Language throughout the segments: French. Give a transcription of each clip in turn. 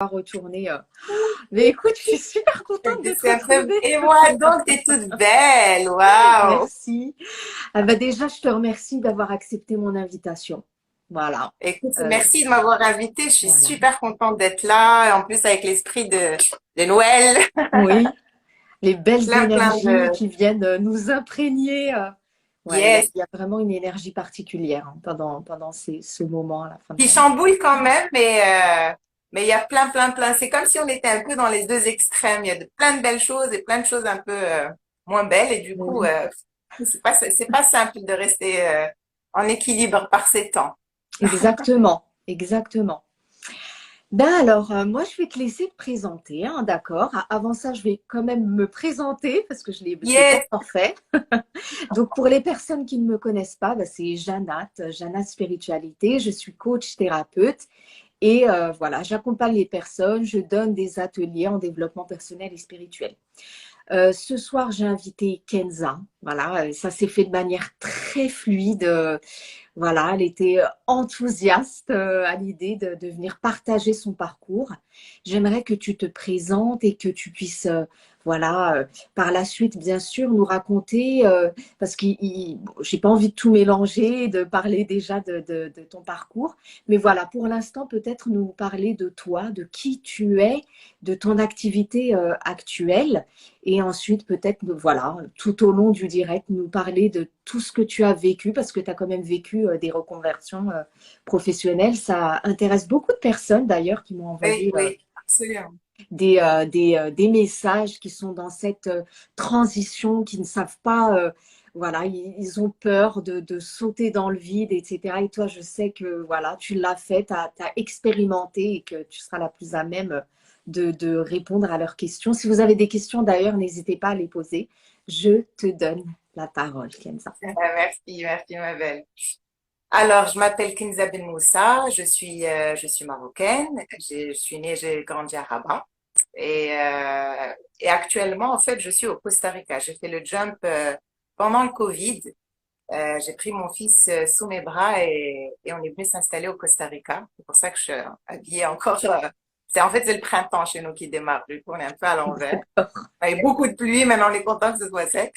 Retourner. Mais écoute, je suis super contente de te retrouver. Et moi, donc, t'es toute belle. Waouh. Merci. Ah bah déjà, je te remercie d'avoir accepté mon invitation. Voilà. Écoute, Euh, merci de m'avoir invitée. Je suis voilà. super contente d'être là. En plus, avec l'esprit de Noël. Oui, les belles Plein énergies de, qui viennent nous imprégner. Ouais, yes. il y a vraiment une énergie particulière hein, pendant ce moment à la fin de Qui l'année. chamboule quand même, mais il y a plein. C'est comme si on était un peu dans les deux extrêmes. Il y a plein de belles choses et plein de choses un peu moins belles. Et du coup, Oui, c'est pas simple de rester en équilibre par ces temps. exactement, exactement. Ben alors, moi, je vais te laisser te présenter, hein, d'accord. Avant ça, je vais quand même me présenter parce que je l'ai pas Yes. encore fait. Donc, pour les personnes qui ne me connaissent pas, ben, c'est Jana Spiritualité. Je suis coach thérapeute et voilà, j'accompagne les personnes, je donne des ateliers en développement personnel et spirituel. Ce soir, j'ai invité Kenza. Voilà, ça s'est fait de manière très fluide. Voilà, elle était enthousiaste à l'idée de venir partager son parcours. J'aimerais que tu te présentes et que tu puisses, voilà, par la suite, bien sûr, nous raconter, parce que j'ai pas envie de tout mélanger, de parler déjà de ton parcours, mais voilà, pour l'instant, peut-être nous parler de toi, de qui tu es, de ton activité actuelle, et ensuite, peut-être, voilà, tout au long du direct, nous parler de tout ce que tu as vécu, parce que tu as quand même vécu des reconversions professionnelles. Ça intéresse beaucoup de personnes, d'ailleurs, qui m'ont Oui, envoyé oui, absolument. des messages qui sont dans cette transition, qui ne savent pas, voilà, ils ont peur de sauter dans le vide, etc. Et toi, je sais que voilà, tu l'as fait, tu as expérimenté et que tu seras la plus à même de répondre à leurs questions. Si vous avez des questions, d'ailleurs, n'hésitez pas à les poser. Je te donne la parole, Kenza. Merci, ma belle. Alors, je m'appelle Kinza Ben Moussa, je suis marocaine, je suis née, j'ai grandi à Rabat et actuellement, en fait, je suis au Costa Rica. J'ai fait le jump pendant le Covid. J'ai pris mon fils sous mes bras et on est venu s'installer au Costa Rica. C'est pour ça que je suis habillée encore. En fait, c'est le printemps chez nous qui démarre. Du coup, on est un peu à l'envers. D'accord. Avec beaucoup de pluie, maintenant on est content que ce soit sec.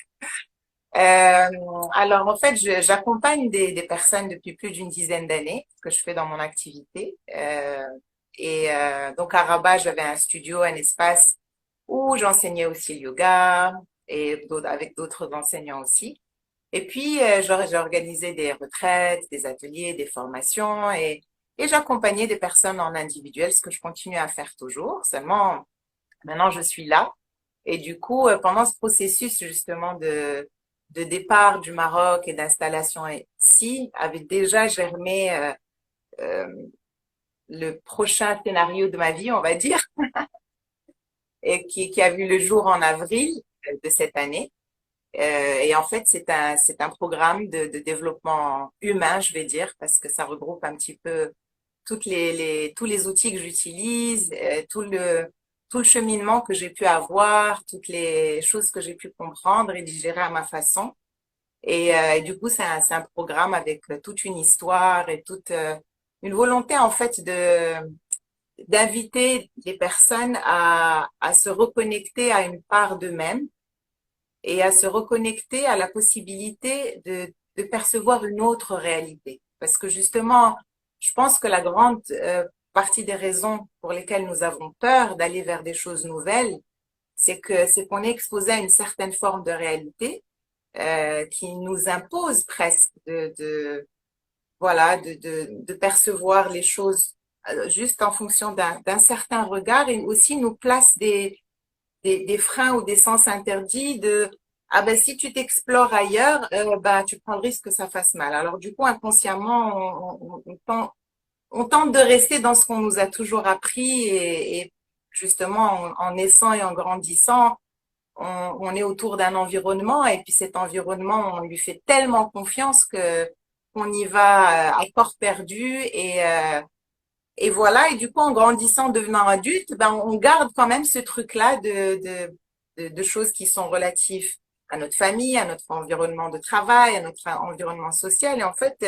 Euh, alors, en fait, j'accompagne des personnes depuis plus d'une dizaine d'années, ce que je fais dans mon activité. Donc, à Rabat, j'avais un studio, un espace où j'enseignais aussi le yoga et avec d'autres enseignants aussi. Et puis, j'ai organisé des retraites, des ateliers, des formations et j'accompagnais des personnes en individuel, ce que je continue à faire toujours. Seulement, maintenant, je suis là. Et du coup, pendant ce processus justement de départ du Maroc et d'installation ici, avait déjà germé euh, le prochain scénario de ma vie, on va dire, et qui a vu le jour en avril de cette année. Et en fait, c'est un programme de développement humain, je vais dire, parce que ça regroupe un petit peu tous les outils que j'utilise, tout le cheminement que j'ai pu avoir, toutes les choses que j'ai pu comprendre et digérer à ma façon. Et du coup, c'est un programme avec toute une histoire et toute une volonté en fait d'inviter les personnes à se reconnecter à une part d'eux-mêmes et à se reconnecter à la possibilité de percevoir une autre réalité. Parce que justement, je pense que la grande partie des raisons pour lesquelles nous avons peur d'aller vers des choses nouvelles, c'est qu'on est exposé à une certaine forme de réalité qui nous impose presque voilà de percevoir les choses juste en fonction d'un certain regard et aussi nous place des freins ou des sens interdits de ah ben si tu t'explores ailleurs, ben tu prends le risque que ça fasse mal. Alors du coup inconsciemment on tente de rester dans ce qu'on nous a toujours appris et justement en naissant et en grandissant, on est autour d'un environnement et puis cet environnement on lui fait tellement confiance que qu'on y va à corps perdu et voilà, et du coup, en grandissant, devenant adulte, ben, on garde quand même ce truc-là de choses qui sont relatives à notre famille, à notre environnement de travail, à notre environnement social. Et en fait,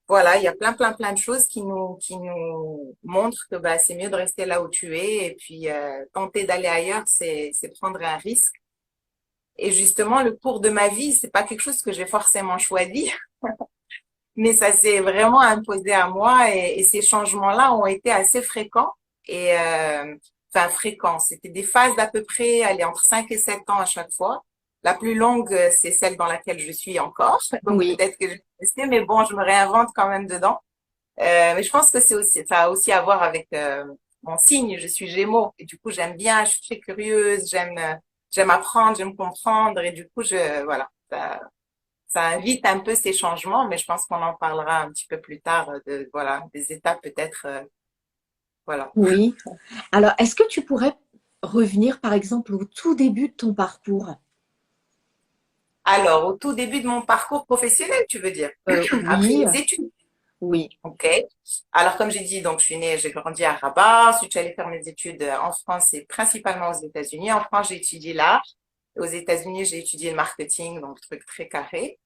voilà, il y a plein de choses qui nous montrent que bah, c'est mieux de rester là où tu es et puis tenter d'aller ailleurs, c'est prendre un risque. Et justement, le cours de ma vie, c'est pas quelque chose que j'ai forcément choisi, mais ça s'est vraiment imposé à moi et ces changements-là ont été assez fréquents et enfin fréquents. C'était des phases d'à peu près, allez, entre 5 et 7 ans à chaque fois. La plus longue, c'est celle dans laquelle je suis encore. Donc Oui, peut-être que je vais rester, mais bon, je me réinvente quand même dedans. Mais je pense que c'est aussi, ça a aussi à voir avec mon signe. Je suis Gémeaux et du coup j'aime bien, je suis très curieuse, j'aime apprendre, j'aime comprendre et du coup voilà, ça invite un peu ces changements. Mais je pense qu'on en parlera un petit peu plus tard de voilà des étapes peut-être voilà. oui. Alors, est-ce que tu pourrais revenir, par exemple, au tout début de ton parcours? Alors au tout début de mon parcours professionnel, tu veux dire après Oui, les études. oui, Ok. Alors, comme j'ai dit, donc, je suis née, j'ai grandi à Rabat. Ensuite, j'allais faire mes études en France et principalement aux États-Unis. En France, j'ai étudié l'art. Aux États-Unis, j'ai étudié le marketing, donc truc très carré.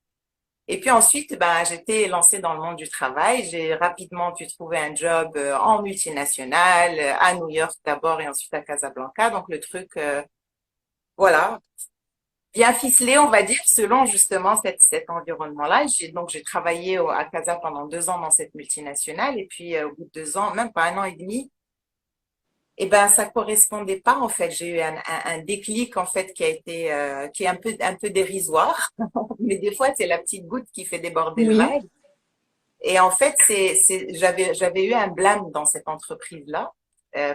Et puis ensuite, ben, j'étais lancée dans le monde du travail. J'ai rapidement pu trouver un job en multinationale, à New York d'abord et ensuite à Casablanca. Donc, le truc, voilà, bien ficelé, on va dire, selon justement cet environnement-là. J'ai travaillé à Casa pendant 2 ans dans cette multinationale et puis au bout de 2 ans, même pas un an et demi, et ben ça correspondait pas en fait. J'ai eu un déclic en fait qui a été qui est un peu dérisoire, mais des fois c'est la petite goutte qui fait déborder le oui, vase. Et en fait j'avais eu un blâme dans cette entreprise-là.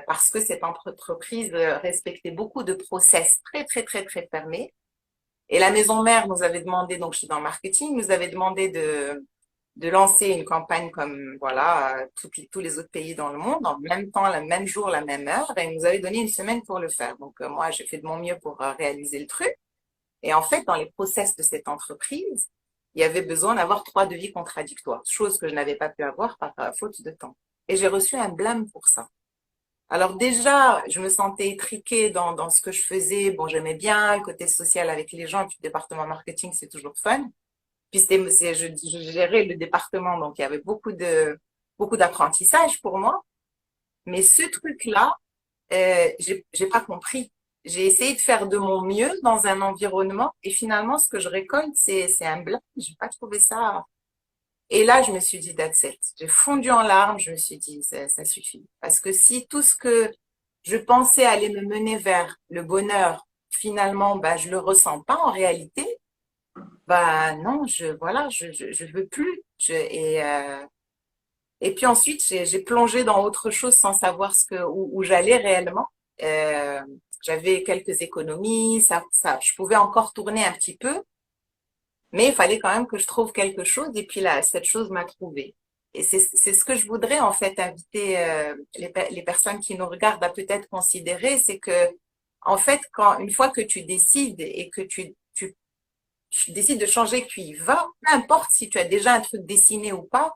Parce que cette entreprise respectait beaucoup de process très fermés. Et la maison mère nous avait demandé, donc je suis dans le marketing, nous avait demandé de lancer une campagne comme voilà tous les autres pays dans le monde en même temps, le même jour, la même heure, et ils nous avait donné une semaine pour le faire. Donc moi, j'ai fait de mon mieux pour réaliser le truc. Et en fait, dans les process de cette entreprise, il y avait besoin d'avoir 3 devis contradictoires, chose que je n'avais pas pu avoir par faute de temps. Et j'ai reçu un blâme pour ça. Alors déjà, je me sentais étriquée dans ce que je faisais. Bon, j'aimais bien le côté social avec les gens. Puis le département marketing, c'est toujours fun. Puis je gérais le département, donc il y avait beaucoup d'apprentissage pour moi. Mais ce truc-là, j'ai pas compris. J'ai essayé de faire de mon mieux dans un environnement et finalement, ce que je récolte, c'est un blâme. J'ai pas trouvé ça. Et là, je me suis dit, that's it. J'ai fondu en larmes. Je me suis dit, ça suffit. Parce que si tout ce que je pensais allait me mener vers le bonheur, finalement, bah, je le ressens pas en réalité. Bah non, voilà, je veux plus. Et puis ensuite, j'ai plongé dans autre chose sans savoir où j'allais réellement. Euh, J'avais quelques économies, je pouvais encore tourner un petit peu, mais il fallait quand même que je trouve quelque chose. Et puis là, cette chose m'a trouvé. Et c'est ce que je voudrais en fait inviter les personnes qui nous regardent à peut-être considérer, c'est que en fait, une fois que tu décides et que tu décides de changer, que tu y vas, peu importe si tu as déjà un truc dessiné ou pas,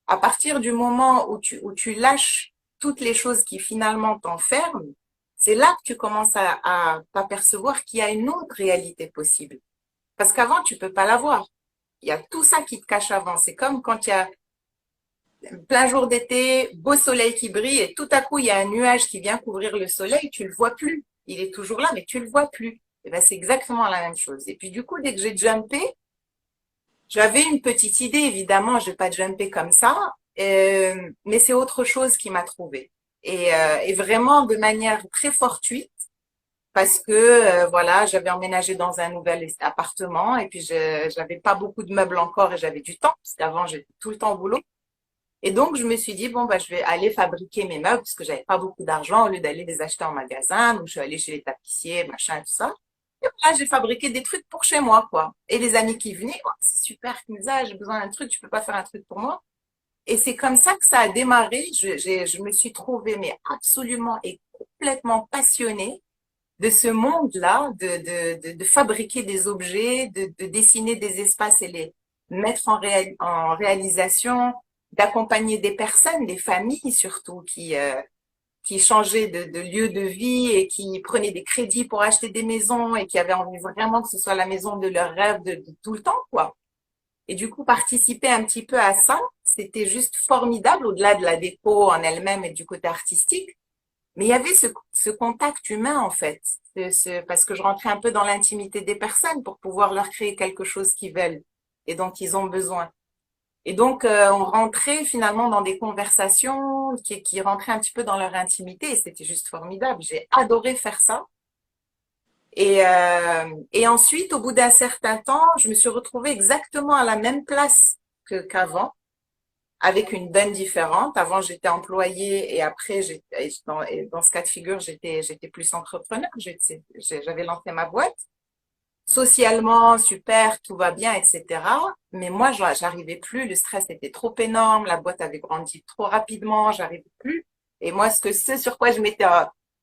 à partir du moment où tu lâches toutes les choses qui finalement t'enferment, c'est là que tu commences à t'apercevoir qu'il y a une autre réalité possible. Parce qu'avant, tu peux pas la voir. Il y a tout ça qui te cache avant. C'est comme quand il y a plein jour d'été, beau soleil qui brille et tout à coup, il y a un nuage qui vient couvrir le soleil, tu le vois plus. Il est toujours là, mais tu le vois plus. Et ben, c'est exactement la même chose. Et puis, du coup, dès que j'ai jumpé, j'avais une petite idée, évidemment, je vais pas jumper comme ça, mais c'est autre chose qui m'a trouvée. Et vraiment de manière très fortuite, parce que voilà, j'avais emménagé dans un nouvel appartement et puis j'avais pas beaucoup de meubles encore et j'avais du temps, parce qu'avant j'étais tout le temps au boulot. Et donc je me suis dit bon bah je vais aller fabriquer mes meubles parce que j'avais pas beaucoup d'argent au lieu d'aller les acheter en magasin. Donc je suis allée chez les tapissiers, machin, tout ça. Et voilà, j'ai fabriqué des trucs pour chez moi, quoi. Et les amis qui venaient, oh, c'est super, Kenza, j'ai besoin d'un truc, tu peux pas faire un truc pour moi? Et c'est comme ça que ça a démarré. Je me suis trouvée, mais absolument et complètement passionnée de ce monde-là, de fabriquer des objets, de dessiner des espaces et les mettre en réalisation, d'accompagner des personnes, des familles surtout, qui changeaient de lieu de vie et qui prenaient des crédits pour acheter des maisons et qui avaient envie vraiment que ce soit la maison de leur rêve de tout le temps, quoi. Et du coup, participer un petit peu à ça, c'était juste formidable au-delà de la déco en elle-même et du côté artistique. Mais il y avait ce contact humain en fait, parce que je rentrais un peu dans l'intimité des personnes pour pouvoir leur créer quelque chose qu'ils veulent et dont ils ont besoin. Et donc, on rentrait finalement dans des conversations qui rentraient un petit peu dans leur intimité et c'était juste formidable. J'ai adoré faire ça. Et ensuite, au bout d'un certain temps, je me suis retrouvée exactement à la même place qu'avant, avec une donne différente. Avant, j'étais employée et après, et dans ce cas de figure, j'étais plus entrepreneur. J'avais lancé ma boîte. Socialement, super, tout va bien, etc. Mais moi, j'arrivais plus. Le stress était trop énorme. La boîte avait grandi trop rapidement. J'arrivais plus. Et moi, ce sur quoi je m'étais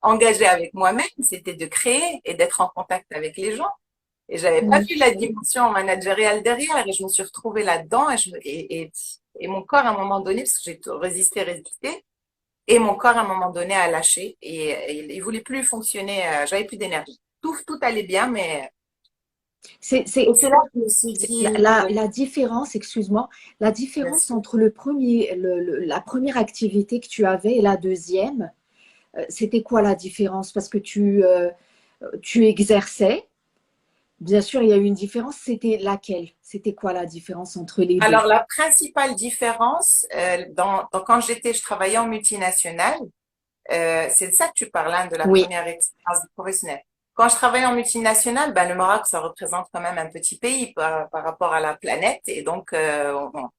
engagée avec moi-même, c'était de créer et d'être en contact avec les gens. Et j'avais pas Mm. vu la dimension managériale derrière et je me suis retrouvée là-dedans et mon corps à un moment donné, parce que j'ai résisté, et mon corps à un moment donné a lâché et il voulait plus fonctionner, j'avais plus d'énergie. Tout allait bien, mais C'est, et c'est, c'est là que je me suis dit, la différence, excuse-moi, la bien différence sûr. entre la première activité que tu avais et la deuxième, c'était quoi la différence? Parce que tu exerçais, bien sûr, il y a eu une différence, c'était laquelle? C'était quoi la différence entre les deux? Alors, la principale différence, quand je travaillais en multinationale, c'est de ça que tu parles, hein, de la Oui. première expérience professionnelle. Quand je travaillais en multinationale, ben, le Maroc, ça représente quand même un petit pays par rapport à la planète. Et donc, on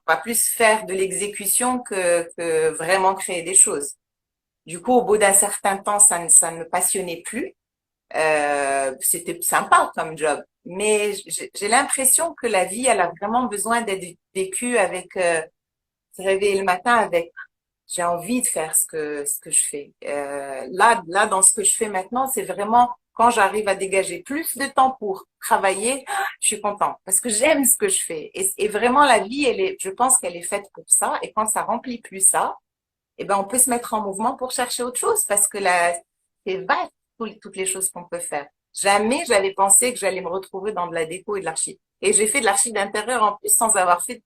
va plus faire de l'exécution que vraiment créer des choses. Du coup, au bout d'un certain temps, ça ne me passionnait plus. C'était sympa comme job. Mais j'ai l'impression que la vie, elle a vraiment besoin d'être vécue avec, se réveiller le matin avec j'ai envie de faire ce que je fais. Là, dans ce que je fais maintenant, c'est vraiment quand j'arrive à dégager plus de temps pour travailler, je suis contente parce que j'aime ce que je fais. Et vraiment, la vie, je pense qu'elle est faite pour ça. Et quand ça remplit plus ça, eh ben, on peut se mettre en mouvement pour chercher autre chose parce que là, c'est vaste, toutes les choses qu'on peut faire. Jamais j'avais pensé que j'allais me retrouver dans de la déco et de l'archi. Et j'ai fait de l'archi d'intérieur en plus sans avoir fait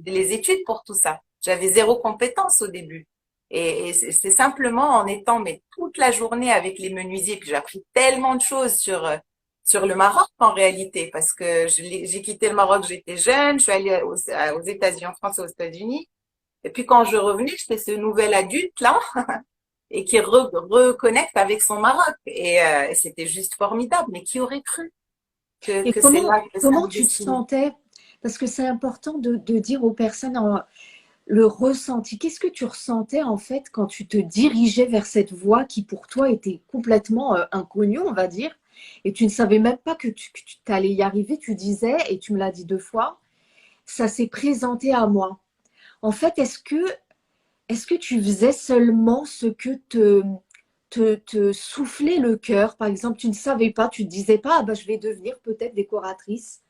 les études pour tout ça. J'avais zéro compétence au début. Et c'est simplement en étant mais toute la journée avec les menuisiers que j'ai appris tellement de choses sur le Maroc en réalité parce que j'ai quitté le Maroc, j'étais jeune, je suis allée aux États-Unis, en France et aux États-Unis. Et puis quand je revenais, j'étais ce nouvel adulte là et qui reconnecte avec son Maroc. Et c'était juste formidable. Mais qui aurait cru Et que c'est là que ça comment me tu te destinait? sentais? Parce que c'est important de dire aux personnes le ressenti. Qu'est-ce que tu ressentais en fait quand tu te dirigeais vers cette voie qui pour toi était complètement inconnue, on va dire, et tu ne savais même pas que tu allais y arriver, tu disais, et tu me l'as dit deux fois, ça s'est présenté à moi. En fait, est-ce que tu faisais seulement ce que te soufflait le cœur? Par exemple, tu ne savais pas, tu ne te disais pas, ah bah, je vais devenir peut-être décoratrice.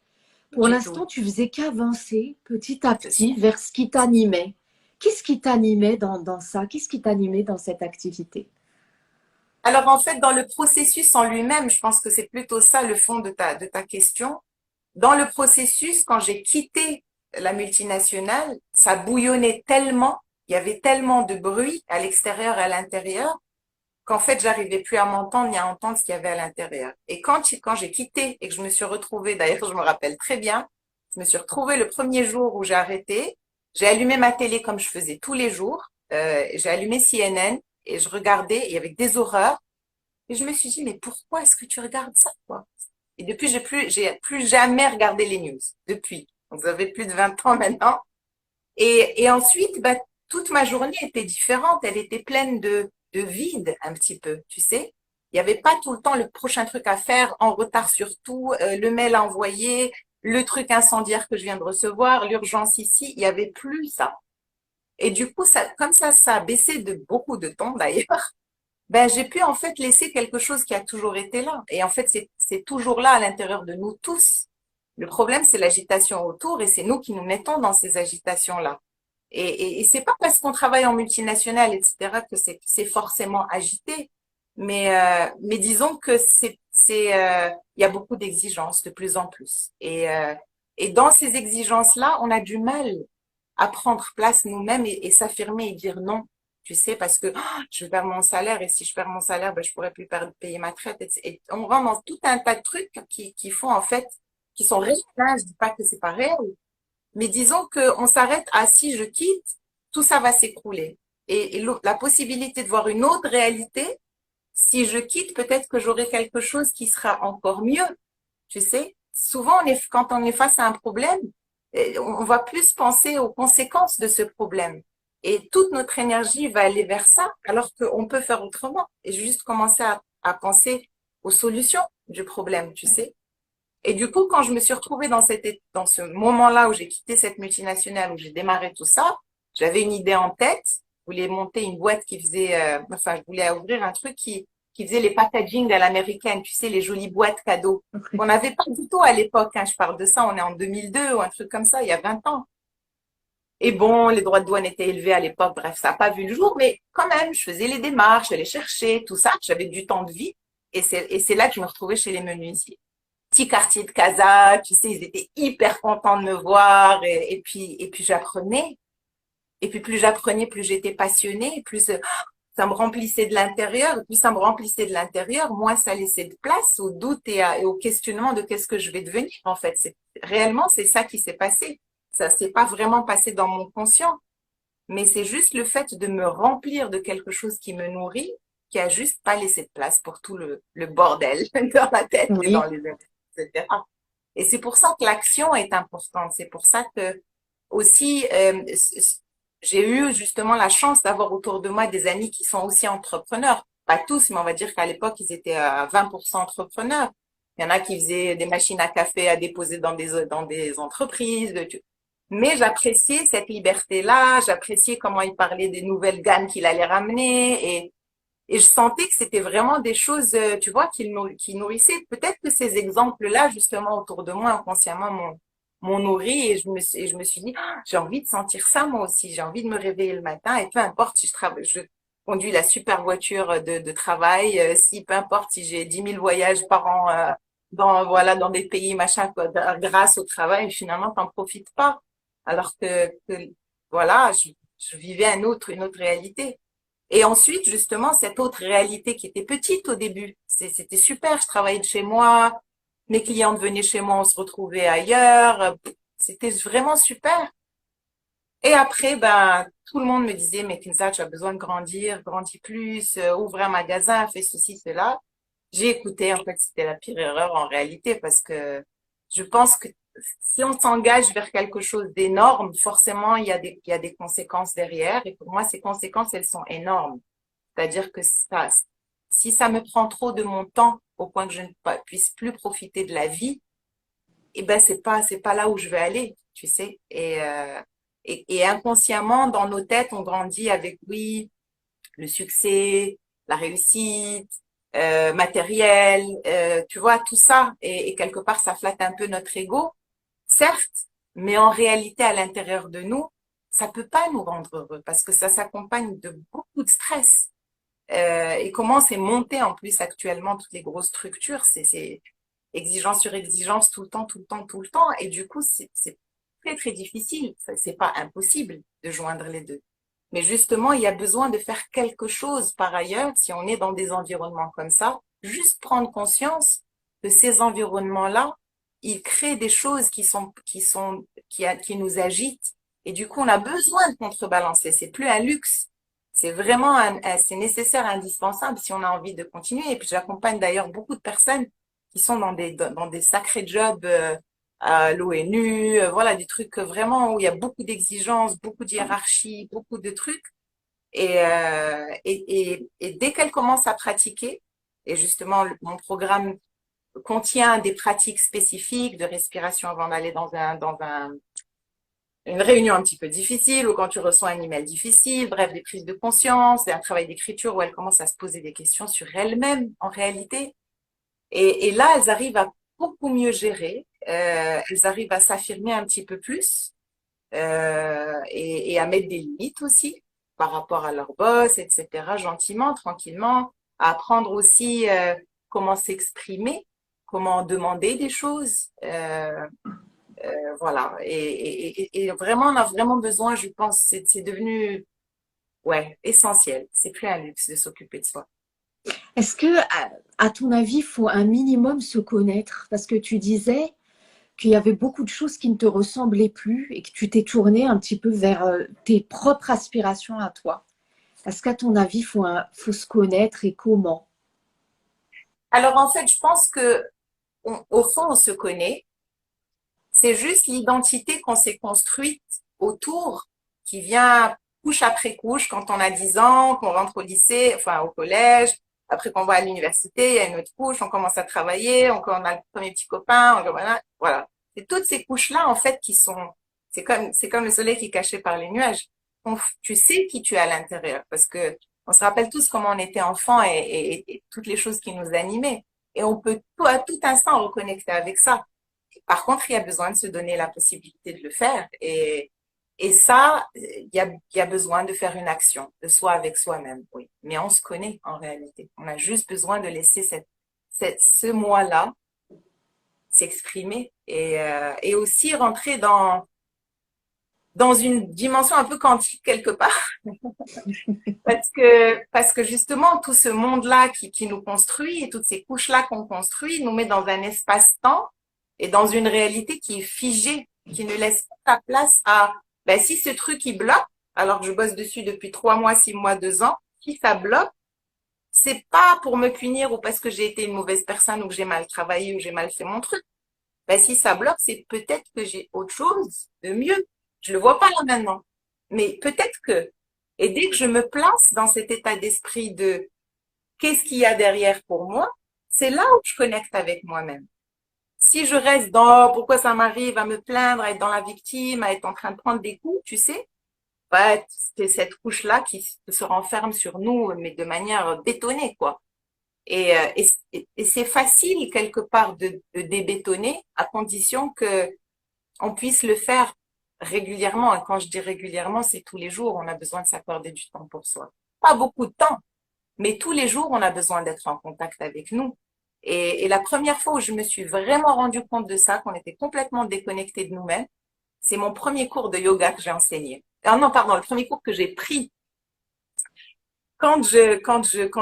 Pour Du tout. l'instant, tu faisais qu'avancer petit à C'est ça. petit vers ce qui t'animait. Qu'est-ce qui t'animait dans ça? Qu'est-ce qui t'animait dans cette activité? Alors en fait, dans le processus en lui-même, je pense que c'est plutôt ça le fond de ta question. Dans le processus, quand j'ai quitté la multinationale, ça bouillonnait tellement, il y avait tellement de bruit à l'extérieur et à l'intérieur qu'en fait, j'arrivais plus à m'entendre ni à entendre ce qu'il y avait à l'intérieur. Et quand j'ai quitté et que je me suis retrouvée, d'ailleurs, je me rappelle très bien, je me suis retrouvée le premier jour où j'ai arrêté, j'ai allumé ma télé comme je faisais tous les jours, j'ai allumé CNN et je regardais, et il y avait des horreurs, et je me suis dit, mais pourquoi est-ce que tu regardes ça, quoi? Et depuis, j'ai plus jamais regardé les news. Depuis. Donc, vous avez plus de 20 ans maintenant. Et ensuite, bah, toute ma journée était différente. Elle était pleine de vide, un petit peu, tu sais. Il n'y avait pas tout le temps le prochain truc à faire, en retard sur tout, le mail à envoyer, le truc incendiaire que je viens de recevoir, l'urgence ici. Il n'y avait plus ça. Et du coup, comme ça a baissé de beaucoup de temps d'ailleurs, ben, j'ai pu en fait laisser quelque chose qui a toujours été là. Et en fait, c'est toujours là à l'intérieur de nous tous. Le problème, c'est l'agitation autour et c'est nous qui nous mettons dans ces agitations-là. Et c'est pas parce qu'on travaille en multinationale, etc., que c'est forcément agité. Mais disons que il y a beaucoup d'exigences de plus en plus. Et dans ces exigences-là, on a du mal à prendre place nous-mêmes et s'affirmer et dire non. Tu sais, parce que je perds mon salaire et si je perds mon salaire, ben, je pourrais plus payer ma traite. Et on rentre dans tout un tas de trucs qui font en fait, qui sont réels. Hein. Je dis pas que c'est pas réel, mais disons qu'on s'arrête à si je quitte, tout ça va s'écrouler. Et la possibilité de voir une autre réalité, si je quitte, peut-être que j'aurai quelque chose qui sera encore mieux. Tu sais, souvent, quand on est face à un problème, on va plus penser aux conséquences de ce problème. Et toute notre énergie va aller vers ça, alors qu'on peut faire autrement et juste commencer à penser aux solutions du problème, tu sais. Et du coup, quand je me suis retrouvée dans ce moment-là où j'ai quitté cette multinationale, où j'ai démarré tout ça, j'avais une idée en tête. Je voulais monter une boîte qui faisait, je voulais ouvrir un truc qui faisait les packaging à l'américaine, tu sais, les jolies boîtes cadeaux. On n'avait pas du tout à l'époque, hein, je parle de ça, on est en 2002 ou un truc comme ça, il y a 20 ans. Et bon, les droits de douane étaient élevés à l'époque, bref, ça n'a pas vu le jour, mais quand même, je faisais les démarches, j'allais chercher, tout ça, j'avais du temps de vie. Et c'est là que je me retrouvais chez les menuisiers. Petit quartier de Casa, tu sais, ils étaient hyper contents de me voir et puis j'apprenais. Et puis plus j'apprenais, plus j'étais passionnée, plus ça me remplissait de l'intérieur. Et plus ça me remplissait de l'intérieur, moins ça laissait de place au doute et au questionnement de qu'est-ce que je vais devenir en fait. Réellement, c'est ça qui s'est passé. Ça s'est pas vraiment passé dans mon conscient, mais c'est juste le fait de me remplir de quelque chose qui me nourrit, qui a juste pas laissé de place pour tout le bordel dans la tête et dans Oui, les etc. Et c'est pour ça que l'action est importante. C'est pour ça que aussi j'ai eu justement la chance d'avoir autour de moi des amis qui sont aussi entrepreneurs. Pas tous, mais on va dire qu'à l'époque, ils étaient à 20% entrepreneurs. Il y en a qui faisaient des machines à café à déposer dans des entreprises. Mais j'appréciais cette liberté-là, j'appréciais comment il parlait des nouvelles gammes qu'il allait ramener et je sentais que c'était vraiment des choses, tu vois, qui nourrissaient. Peut-être que ces exemples-là, justement, autour de moi, inconsciemment, m'ont nourri et je me suis dit, ah, j'ai envie de sentir ça moi aussi. J'ai envie de me réveiller le matin et peu importe si je conduis la super voiture de travail, si peu importe si j'ai 10 000 voyages par an, voilà, dans des pays, machin, quoi, grâce au travail, finalement, t'en profites pas. Alors que voilà, je vivais une autre réalité. Et ensuite, justement, cette autre réalité qui était petite au début, c'était super. Je travaillais de chez moi, mes clientes venaient chez moi, on se retrouvait ailleurs. C'était vraiment super. Et après, ben, tout le monde me disait, mais Kinza, tu as besoin de grandir, grandis plus, ouvre un magasin, fais ceci, cela. J'ai écouté, en fait, c'était la pire erreur en réalité parce que je pense que si on s'engage vers quelque chose d'énorme, forcément, il y a des conséquences derrière. Et pour moi, ces conséquences, elles sont énormes. C'est-à-dire que si ça me prend trop de mon temps au point que je ne puisse plus profiter de la vie, eh ben c'est pas là où je vais aller, tu sais. Et inconsciemment, dans nos têtes, on grandit avec oui, le succès, la réussite, matériel, tu vois, tout ça. Et quelque part, ça flatte un peu notre ego, certes, mais en réalité, à l'intérieur de nous, ça peut pas nous rendre heureux parce que ça s'accompagne de beaucoup de stress. Et comment c'est monté en plus actuellement toutes les grosses structures, c'est exigence sur exigence tout le temps, tout le temps, tout le temps. Et du coup, c'est très, très difficile. C'est pas impossible de joindre les deux. Mais justement, il y a besoin de faire quelque chose par ailleurs si on est dans des environnements comme ça. Juste prendre conscience que ces environnements-là, ils créent des choses qui nous agitent. Et du coup, on a besoin de contrebalancer. C'est plus un luxe. C'est vraiment c'est nécessaire, indispensable si on a envie de continuer. Et puis, j'accompagne d'ailleurs beaucoup de personnes qui sont dans des sacrés jobs à l'ONU, voilà, des trucs vraiment où il y a beaucoup d'exigences, beaucoup de hiérarchie, beaucoup de trucs. Et dès qu'elle commence à pratiquer, et justement, mon programme contient des pratiques spécifiques de respiration avant d'aller une réunion un petit peu difficile ou quand tu reçois un email difficile, bref, des prises de conscience, un travail d'écriture où elle commence à se poser des questions sur elle-même en réalité. Et là, elles arrivent à beaucoup mieux gérer, elles arrivent à s'affirmer un petit peu plus et à mettre des limites aussi par rapport à leur boss, etc., gentiment, tranquillement, à apprendre aussi comment s'exprimer, comment demander des choses, Voilà. Et vraiment, on a vraiment besoin, je pense, c'est devenu, ouais, essentiel. C'est plus un luxe de s'occuper de soi. Est-ce que, à ton avis, il faut un minimum se connaître? Parce que tu disais qu'il y avait beaucoup de choses qui ne te ressemblaient plus et que tu t'es tourné un petit peu vers tes propres aspirations à toi. Est-ce qu'à ton avis, faut se connaître et comment? Alors, en fait, je pense que, au fond, on se connaît. C'est juste l'identité qu'on s'est construite autour qui vient couche après couche quand on a 10 ans, qu'on rentre au lycée, enfin au collège, après qu'on va à l'université, il y a une autre couche, on commence à travailler, on a le premier petit copain, voilà, voilà. C'est toutes ces couches-là, en fait, qui sont, c'est comme le soleil qui est caché par les nuages. Tu sais qui tu es à l'intérieur parce que on se rappelle tous comment on était enfant et toutes les choses qui nous animaient. Et on peut à tout instant reconnecter avec ça. Par contre, il y a besoin de se donner la possibilité de le faire. Et ça, il y a besoin de faire une action, de soi avec soi-même, oui. Mais on se connaît en réalité. On a juste besoin de laisser ce moi-là s'exprimer et aussi rentrer dans une dimension un peu quantique quelque part. Parce que justement, tout ce monde-là qui nous construit et toutes ces couches-là qu'on construit nous met dans un espace-temps et dans une réalité qui est figée, qui ne laisse pas la place à, ben, si ce truc il bloque, alors que je bosse dessus depuis 3 mois, 6 mois, 2 ans, si ça bloque, c'est pas pour me punir ou parce que j'ai été une mauvaise personne ou que j'ai mal travaillé ou que j'ai mal fait mon truc. Ben, si ça bloque, c'est peut-être que j'ai autre chose de mieux. Je le vois pas là maintenant. Mais peut-être que, et dès que je me place dans cet état d'esprit de qu'est-ce qu'il y a derrière pour moi, c'est là où je connecte avec moi-même. Si je reste dans pourquoi ça m'arrive à me plaindre, à être dans la victime, à être en train de prendre des coups, tu sais, ouais, c'est cette couche-là qui se renferme sur nous, mais de manière bétonnée, quoi. Et c'est facile quelque part de débétonner à condition que on puisse le faire régulièrement. Et quand je dis régulièrement, c'est tous les jours. On a besoin de s'accorder du temps pour soi. Pas beaucoup de temps, mais tous les jours, on a besoin d'être en contact avec nous. Et la première fois où je me suis vraiment rendu compte de ça, qu'on était complètement déconnecté de nous-mêmes, c'est mon premier cours de yoga que j'ai enseigné. Ah non, pardon, le premier cours que j'ai pris quand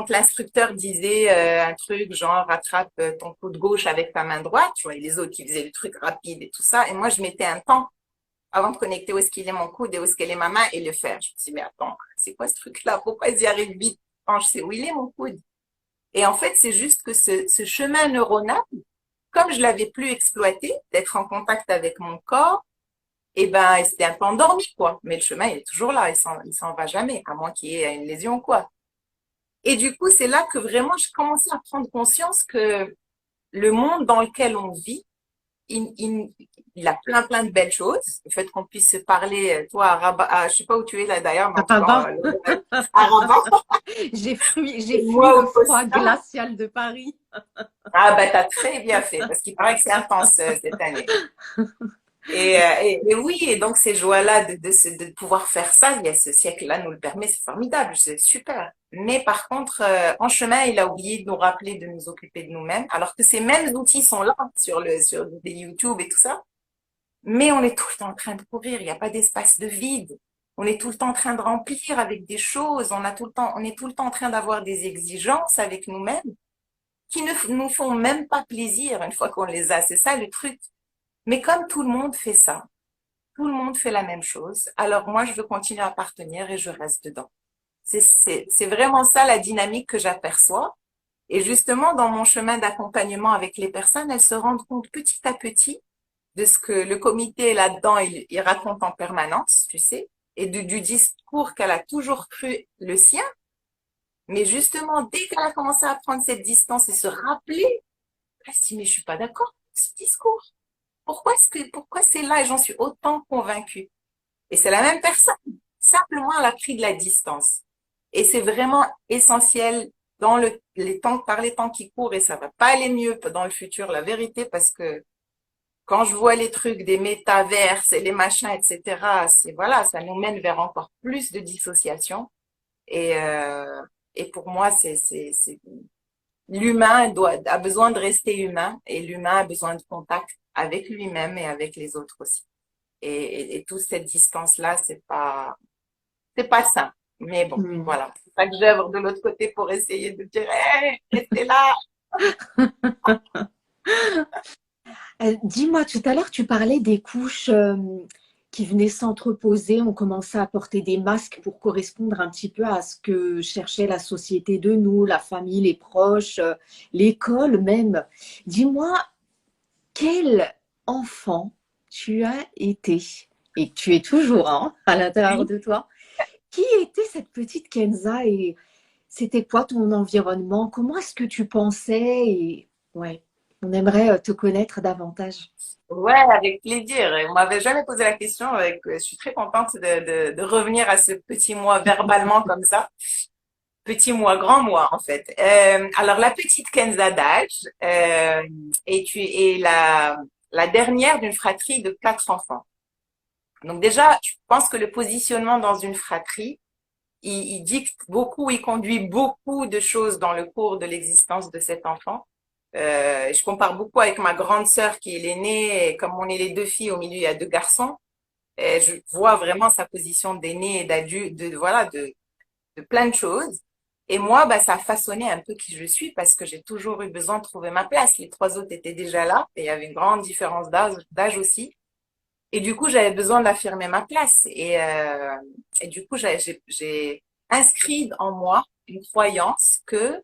l'instructeur disait un truc genre rattrape ton coude gauche avec ta main droite, tu vois, et les autres qui faisaient le truc rapide et tout ça, et moi je mettais un temps avant de connecter où est-ce qu'il est mon coude et où est-ce qu'elle est ma main et le faire. Je me suis dit mais attends, c'est quoi ce truc-là? Pourquoi ils y arrivent vite quand je sais où il est mon coude? Et en fait, c'est juste que ce chemin neuronal, comme je l'avais plus exploité, d'être en contact avec mon corps, et ben c'était un peu endormi quoi. Mais le chemin il est toujours là, il s'en va jamais, à moins qu'il y ait une lésion ou quoi. Et du coup, c'est là que vraiment je commençais à prendre conscience que le monde dans lequel on vit, il, il a plein de belles choses. Le fait qu'on puisse se parler, toi, à Rabat, je sais pas où tu es là d'ailleurs, mais en tout Rabat. cas, à Rabat, J'ai et fui moi le au froid Costa. glacial de Paris. Ah, bah, t'as très bien fait, parce qu'il paraît que c'est intense cette année. Et oui, et donc ces joies-là de pouvoir faire ça, il y a ce siècle-là nous le permet, c'est formidable, c'est super. Mais par contre, en chemin, il a oublié de nous rappeler de nous occuper de nous-mêmes, alors que ces mêmes outils sont là sur des YouTube et tout ça. Mais on est tout le temps en train de courir, il n'y a pas d'espace de vide. On est tout le temps en train de remplir avec des choses, on est tout le temps en train d'avoir des exigences avec nous-mêmes qui ne nous font même pas plaisir une fois qu'on les a. C'est ça le truc. Mais comme tout le monde fait ça, tout le monde fait la même chose, alors moi je veux continuer à appartenir et je reste dedans. C'est vraiment ça la dynamique que j'aperçois. Et justement, dans mon chemin d'accompagnement avec les personnes, elles se rendent compte petit à petit de ce que le comité là-dedans, il raconte en permanence, tu sais, et du discours qu'elle a toujours cru le sien. Mais justement, dès qu'elle a commencé à prendre cette distance et se rappeler, elle se dit, mais je suis pas d'accord avec ce discours. Pourquoi c'est là et j'en suis autant convaincue? Et c'est la même personne. Simplement, elle a pris de la distance. Et c'est vraiment essentiel dans par les temps qui courent et ça va pas aller mieux dans le futur, la vérité, parce que quand je vois les trucs des métaverses et les machins, etc., voilà, ça nous mène vers encore plus de dissociation. Et, euh, et pour moi, l'humain a besoin de rester humain et l'humain a besoin de contact avec lui-même et avec les autres aussi. Et toute cette distance-là, c'est pas simple. Mais bon, Hmm. voilà. C'est ça que j'œuvre de l'autre côté pour essayer de dire, hey, restez là. Dis-moi, tout à l'heure, tu parlais des couches qui venaient s'entreposer. On commençait à porter des masques pour correspondre un petit peu à ce que cherchait la société de nous, la famille, les proches, l'école même. Dis-moi, quel enfant tu as été et que tu es toujours à l'intérieur Oui. de toi. Qui était cette petite Kenza et c'était quoi ton environnement? Comment est-ce que tu pensais? Et ouais, on aimerait te connaître davantage. Ouais, avec plaisir. On m'avait jamais posé la question. Je suis très contente de revenir à ce petit moi verbalement comme ça. Petit moi, grand moi en fait. Alors la petite Kenza d'âge et tu es la dernière d'une fratrie de 4 enfants. Donc déjà, je pense que le positionnement dans une fratrie, il dicte beaucoup, il conduit beaucoup de choses dans le cours de l'existence de cet enfant. Je compare beaucoup avec ma grande sœur qui est l'aînée, et comme on est les 2 filles, au milieu il y a 2 garçons. Et je vois vraiment sa position d'aînée et d'adulte, voilà, de plein de choses. Et moi, bah, ça a façonné un peu qui je suis parce que j'ai toujours eu besoin de trouver ma place. Les 3 autres étaient déjà là et il y avait une grande différence d'âge aussi. Et du coup, j'avais besoin d'affirmer ma place. Et du coup, j'ai inscrit en moi une croyance que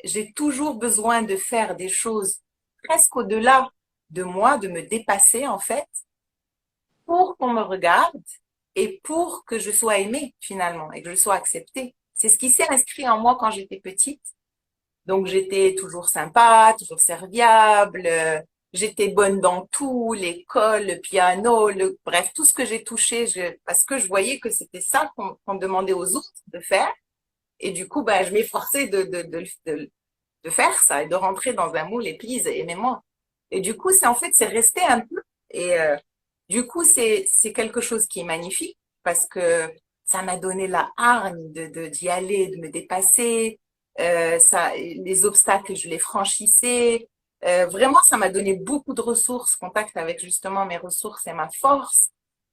j'ai toujours besoin de faire des choses presque au-delà de moi, de me dépasser en fait, pour qu'on me regarde et pour que je sois aimée finalement et que je sois acceptée. C'est ce qui s'est inscrit en moi quand j'étais petite. Donc j'étais toujours sympa, toujours serviable, j'étais bonne dans tout, l'école, le piano, bref, tout ce que j'ai touché, parce que je voyais que c'était ça qu'on demandait aux autres de faire. Et du coup, bah, je m'efforçais de faire ça et de rentrer dans un moule et please, aimez-moi. Et du coup, c'est resté un peu. Et du coup, c'est quelque chose qui est magnifique parce que ça m'a donné la hargne d'y aller, de me dépasser. Les obstacles, je les franchissais. Vraiment, ça m'a donné beaucoup de ressources, contact avec justement mes ressources et ma force,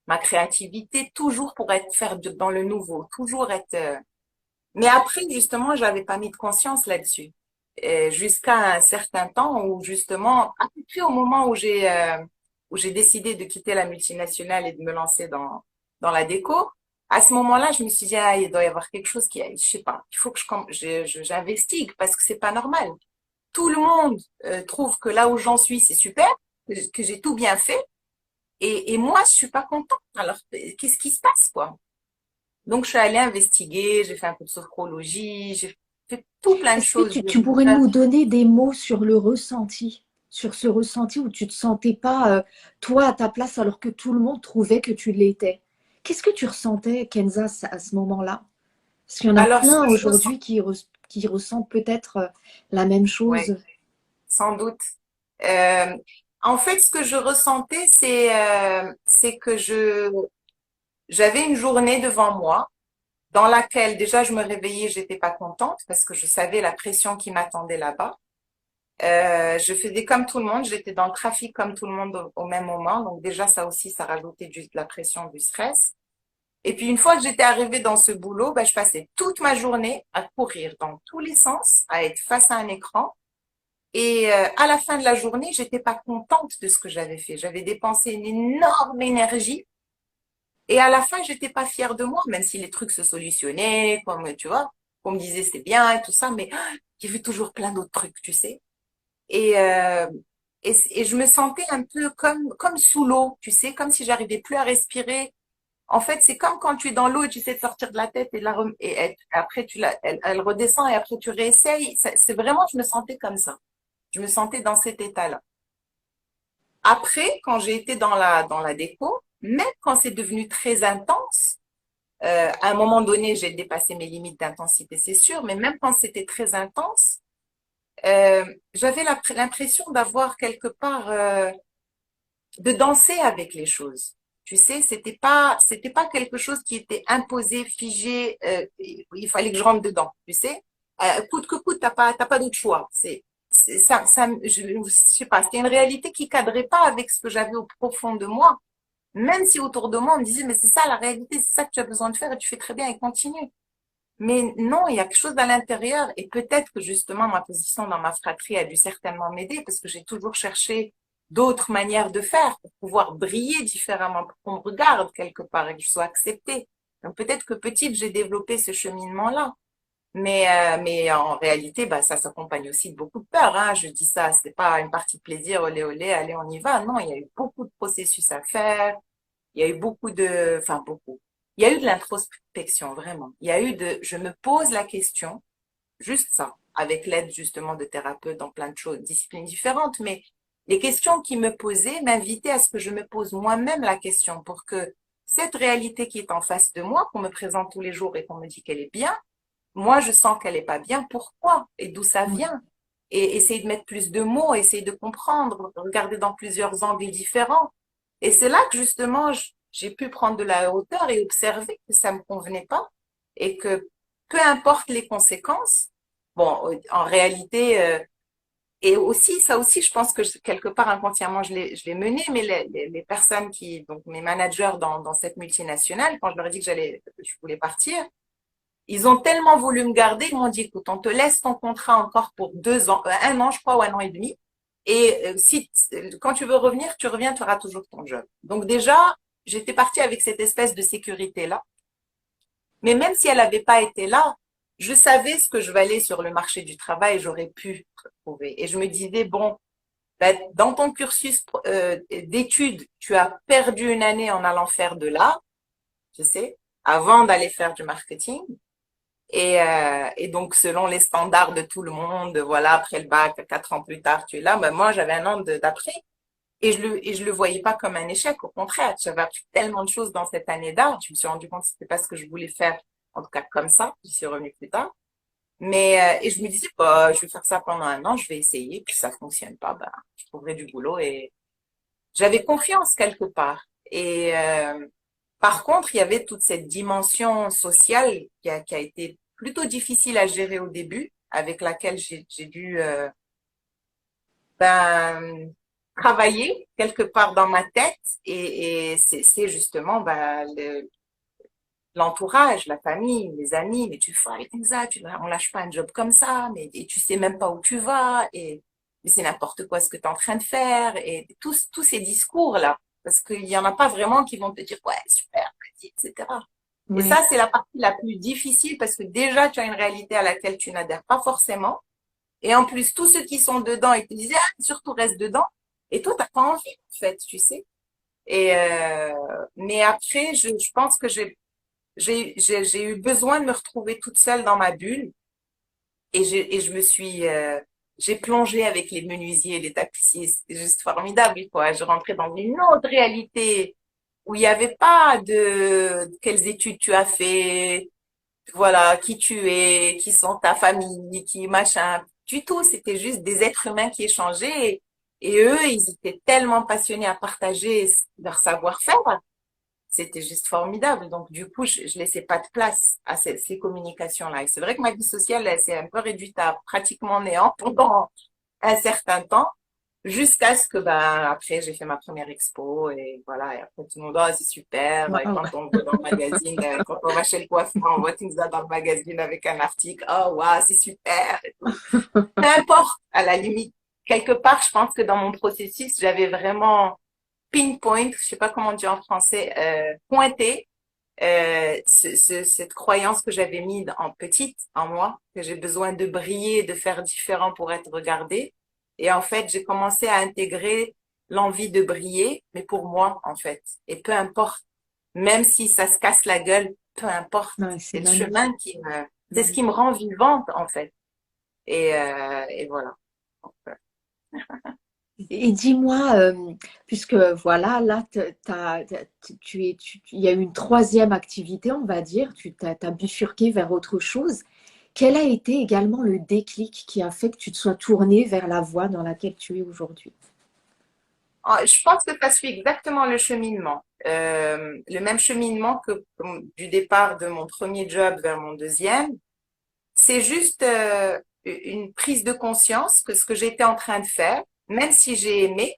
ma créativité, toujours pour faire dans le nouveau, toujours être. Mais après, justement, j'avais pas mis de conscience là-dessus. Jusqu'à un certain temps où, justement, à peu près au moment où j'ai décidé de quitter la multinationale et de me lancer dans la déco, à ce moment-là, je me suis dit, ah, il doit y avoir quelque chose je sais pas, il faut que j'investigue parce que c'est pas normal. Tout le monde trouve que là où j'en suis, c'est super, que j'ai tout bien fait, et moi, je suis pas contente. Alors, qu'est-ce qui se passe, quoi? Donc, je suis allée investiguer, j'ai fait un peu de sophrologie, j'ai fait tout plein de Est-ce que choses. tu pourrais nous donner des mots sur le ressenti, sur ce ressenti où tu te sentais pas toi à ta place alors que tout le monde trouvait que tu l'étais? Qu'est-ce que tu ressentais, Kenza, à ce moment-là? Parce qu'il y en a Alors, ce plein que je ressens, aujourd'hui qui ressentent peut-être la même ouais, chose. sans doute. Euh, En fait, ce que je ressentais, c'est que j'avais une journée devant moi dans laquelle déjà je me réveillais, j'étais pas contente parce que je savais la pression qui m'attendait là-bas. Je faisais comme tout le monde, j'étais dans le trafic comme tout le monde au même moment, donc déjà ça aussi, ça rajoutait de la pression, du stress. Et puis une fois que j'étais arrivée dans ce boulot, ben, je passais toute ma journée à courir dans tous les sens, à être face à un écran. Et à la fin de la journée, j'étais pas contente de ce que j'avais fait. J'avais dépensé une énorme énergie. Et à la fin, j'étais pas fière de moi, même si les trucs se solutionnaient, comme tu vois, on me disait c'est bien et tout ça, mais il y avait toujours plein d'autres trucs, tu sais. Et, euh, et je me sentais un peu comme sous l'eau, tu sais, comme si j'arrivais plus à respirer. En fait, c'est comme quand tu es dans l'eau et tu essaies de sortir de la tête après elle redescend et après tu réessayes. C'est vraiment, je me sentais comme ça. Je me sentais dans cet état-là. Après, quand j'ai été dans la déco, même quand c'est devenu très intense, à un moment donné, j'ai dépassé mes limites d'intensité, c'est sûr, mais même quand c'était très intense, j'avais l'impression d'avoir quelque part de danser avec les choses. Tu sais, c'était pas quelque chose qui était imposé, figé. Il fallait que je rentre dedans. Tu sais, coûte que coûte, t'as pas d'autre choix. je sais pas, c'était une réalité qui cadrait pas avec ce que j'avais au profond de moi. Même si autour de moi, on me disait, mais c'est ça la réalité, c'est ça que tu as besoin de faire et tu fais très bien et continue. Mais non, il y a quelque chose à l'intérieur et peut-être que justement ma position dans ma fratrie a dû certainement m'aider parce que j'ai toujours cherché d'autres manières de faire pour pouvoir briller différemment, pour qu'on me regarde quelque part et que je sois acceptée. Donc peut-être que petite, j'ai développé ce cheminement-là. Mais en réalité, bah, ça s'accompagne aussi de beaucoup de peur, hein. Je dis ça, c'est pas une partie de plaisir, olé olé, allez, on y va. Non, il y a eu beaucoup de processus à faire. Il y a eu beaucoup de, enfin beaucoup. Il y a eu de l'introspection, vraiment. Il y a eu de, je me pose la question, juste ça, avec l'aide justement de thérapeutes dans plein de choses, disciplines différentes, mais les questions qui me posaient m'invitaient à ce que je me pose moi-même la question pour que cette réalité qui est en face de moi, qu'on me présente tous les jours et qu'on me dit qu'elle est bien, moi, je sens qu'elle est pas bien. Pourquoi? Et d'où ça Oui, vient? Et essayer de mettre plus de mots, essayer de comprendre, regarder dans plusieurs angles différents. Et c'est là que justement, j'ai pu prendre de la hauteur et observer que ça me convenait pas et que peu importe les conséquences, bon, en réalité, et aussi, ça aussi, je pense que quelque part inconsciemment, je l'ai mené, mais les personnes qui, donc mes managers dans cette multinationale, quand je leur ai dit que je voulais partir, ils ont tellement voulu me garder, ils m'ont dit, écoute, on te laisse ton contrat encore pour 2 ans, 1 an, je crois, ou 1 an et demi. Et si, quand tu veux revenir, tu reviens, tu auras toujours ton job. Donc déjà, j'étais partie avec cette espèce de sécurité-là. Mais même si elle n'avait pas été là, je savais ce que je valais sur le marché du travail, j'aurais pu trouver. Et je me disais, bon, ben, dans ton cursus d'études, tu as perdu une année en allant faire de l'art, tu sais, avant d'aller faire du marketing. Et donc, selon les standards de tout le monde, voilà, après le bac, 4 ans plus tard, tu es là. Ben, moi, j'avais un an d'après. Et je le voyais pas comme un échec. Au contraire, j'avais appris tellement de choses dans cette année d'art. Je me suis rendu compte que c'était pas ce que je voulais faire, en tout cas comme ça. Je suis revenue plus tard. Et je me disais, bah, je vais faire ça pendant 1 an, je vais essayer. Puis ça fonctionne pas, ben, je trouverai du boulot. Et j'avais confiance quelque part. Par contre, il y avait toute cette dimension sociale qui a été plutôt difficile à gérer au début, avec laquelle j'ai dû ben, travailler quelque part dans ma tête. Et c'est justement ben, l'entourage, la famille, les amis. Mais tu fais avec ça, on lâche pas un job comme ça, mais et tu sais même pas où tu vas. Et mais c'est n'importe quoi ce que tu es en train de faire. Et tous ces discours-là, parce qu'il y en a pas vraiment qui vont te dire, ouais, super, vas-y, etc. Et oui, ça, c'est la partie la plus difficile parce que déjà, tu as une réalité à laquelle tu n'adhères pas forcément. Et en plus, tous ceux qui sont dedans, ils te disent, ah, surtout reste dedans. Et toi, t'as pas envie, en fait, tu sais. Mais après, je pense que j'ai eu besoin de me retrouver toute seule dans ma bulle. Et je me suis, j'ai plongé avec les menuisiers et les tapissiers. C'était juste formidable, quoi. Je rentrais dans une autre réalité où il n'y avait pas de quelles études tu as fait, voilà, qui tu es, qui sont ta famille, qui machin, du tout. C'était juste des êtres humains qui échangeaient. Et eux, ils étaient tellement passionnés à partager leur savoir-faire. C'était juste formidable. Donc, du coup, je laissais pas de place à ces communications-là. Et c'est vrai que ma vie sociale, elle s'est un peu réduite à pratiquement néant pendant un certain temps. Jusqu'à ce que, ben, après, j'ai fait ma première expo et voilà. Et après, tout le monde, oh, c'est super. Et waouh. quand on voit dans le magazine, quand on va chez le coiffeur, on voit Tinza dans le magazine avec un article. Oh, waouh, c'est super et tout. Peu importe, à la limite. Quelque part, je pense que dans mon processus, j'avais vraiment pinpoint, je sais pas comment dire en français, pointé cette croyance que j'avais mise en petite en moi, que j'ai besoin de briller, de faire différent pour être regardée. Et en fait, j'ai commencé à intégrer l'envie de briller, mais pour moi, en fait. Et peu importe, même si ça se casse la gueule, peu importe. Ouais, C'est c'est le chemin magnifique. c'est ce qui me rend vivante, en fait. Et voilà. Donc, Et dis-moi, puisque voilà, là, il y a eu une troisième activité, on va dire, tu t'as bifurqué vers autre chose. Quel a été également le déclic qui a fait que tu te sois tournée vers la voie dans laquelle tu es aujourd'hui? Je pense que ça suit exactement le cheminement. Le même cheminement que du départ de mon premier job vers mon deuxième. C'est juste une prise de conscience que ce que j'étais en train de faire, même si j'ai aimé,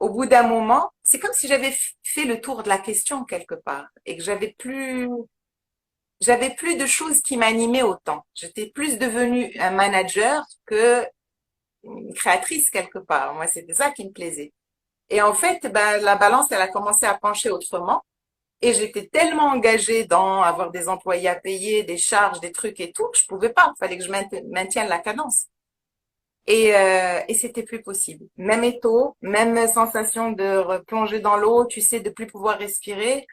au bout d'un moment, c'est comme si j'avais fait le tour de la question quelque part et que j'avais plus de choses qui m'animaient autant. J'étais plus devenue un manager que une créatrice quelque part. Moi, c'était ça qui me plaisait. Et en fait, ben, la balance, elle a commencé à pencher autrement. Et j'étais tellement engagée dans avoir des employés à payer, des charges, des trucs et tout, que je pouvais pas. Il fallait que je maintienne la cadence. Et c'était plus possible. Même étau, même sensation de replonger dans l'eau, tu sais, de plus pouvoir respirer.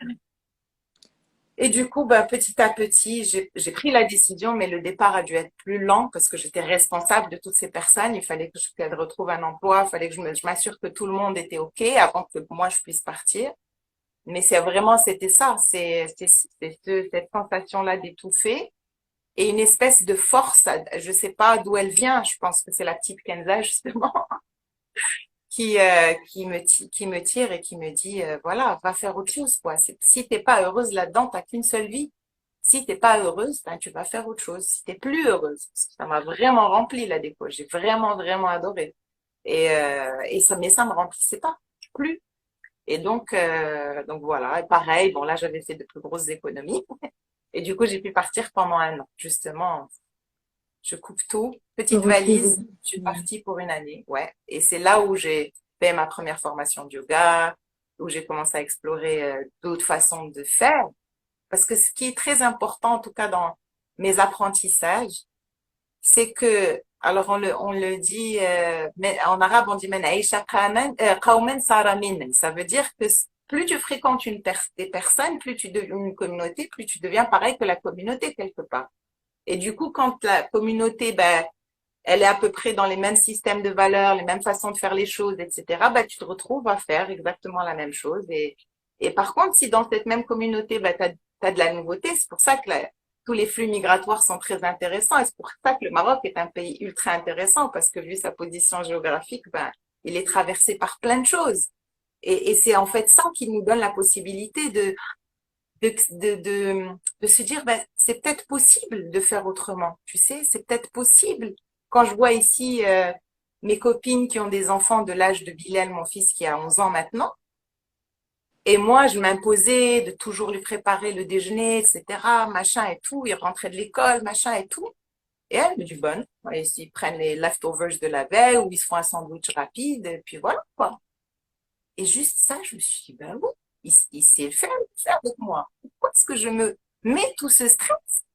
Et du coup, bah, petit à petit, j'ai pris la décision, mais le départ a dû être plus lent parce que j'étais responsable de toutes ces personnes. Il fallait qu'elles retrouvent un emploi, il fallait que je m'assure que tout le monde était OK avant que moi je puisse partir. Mais c'était ça, cette sensation-là d'étouffer et une espèce de force, je sais pas d'où elle vient, je pense que c'est la petite Kenza justement, qui me tire et qui me dit, voilà, va faire autre chose, quoi. Si t'es pas heureuse là-dedans, t'as qu'une seule vie. Si t'es pas heureuse, ben, tu vas faire autre chose. Si t'es plus heureuse, ça m'a vraiment rempli la déco. J'ai vraiment, vraiment adoré. Mais ça me remplissait pas. Plus. Et donc voilà. Et pareil, bon, là, j'avais fait de plus grosses économies. Et du coup, j'ai pu partir pendant un an. Justement, je coupe tout, Te petite retrouver. valise, je suis partie pour une année, ouais. Et c'est là où j'ai fait ma première formation de yoga, où j'ai commencé à explorer d'autres façons de faire. Parce que ce qui est très important, en tout cas dans mes apprentissages, c'est que, alors on le dit, en arabe on dit "Man aisha qawman sara minna." Ça veut dire que plus tu fréquentes des personnes, plus tu deviens une communauté, plus tu deviens pareil que la communauté quelque part. Et du coup, quand la communauté, ben, elle est à peu près dans les mêmes systèmes de valeurs, les mêmes façons de faire les choses, etc., ben, tu te retrouves à faire exactement la même chose. Et par contre, si dans cette même communauté, ben, t'as de la nouveauté, c'est pour ça que tous les flux migratoires sont très intéressants. Et c'est pour ça que le Maroc est un pays ultra intéressant, parce que vu sa position géographique, ben, il est traversé par plein de choses. Et c'est en fait ça qui nous donne la possibilité de, de, de, de se dire, ben, c'est peut-être possible de faire autrement. Tu sais, c'est peut-être possible. Quand je vois ici mes copines qui ont des enfants de l'âge de Bilal, mon fils qui a 11 ans maintenant, et moi, je m'imposais de toujours lui préparer le déjeuner, etc., machin et tout. Il rentrait de l'école, machin et tout. Et elle me dit, bonne, ils prennent les leftovers de la veille ou ils se font un sandwich rapide, et puis voilà, quoi. Et juste ça, je me suis dit, ben oui, il sait le faire avec moi. Pourquoi est-ce que je me mets tout ce stress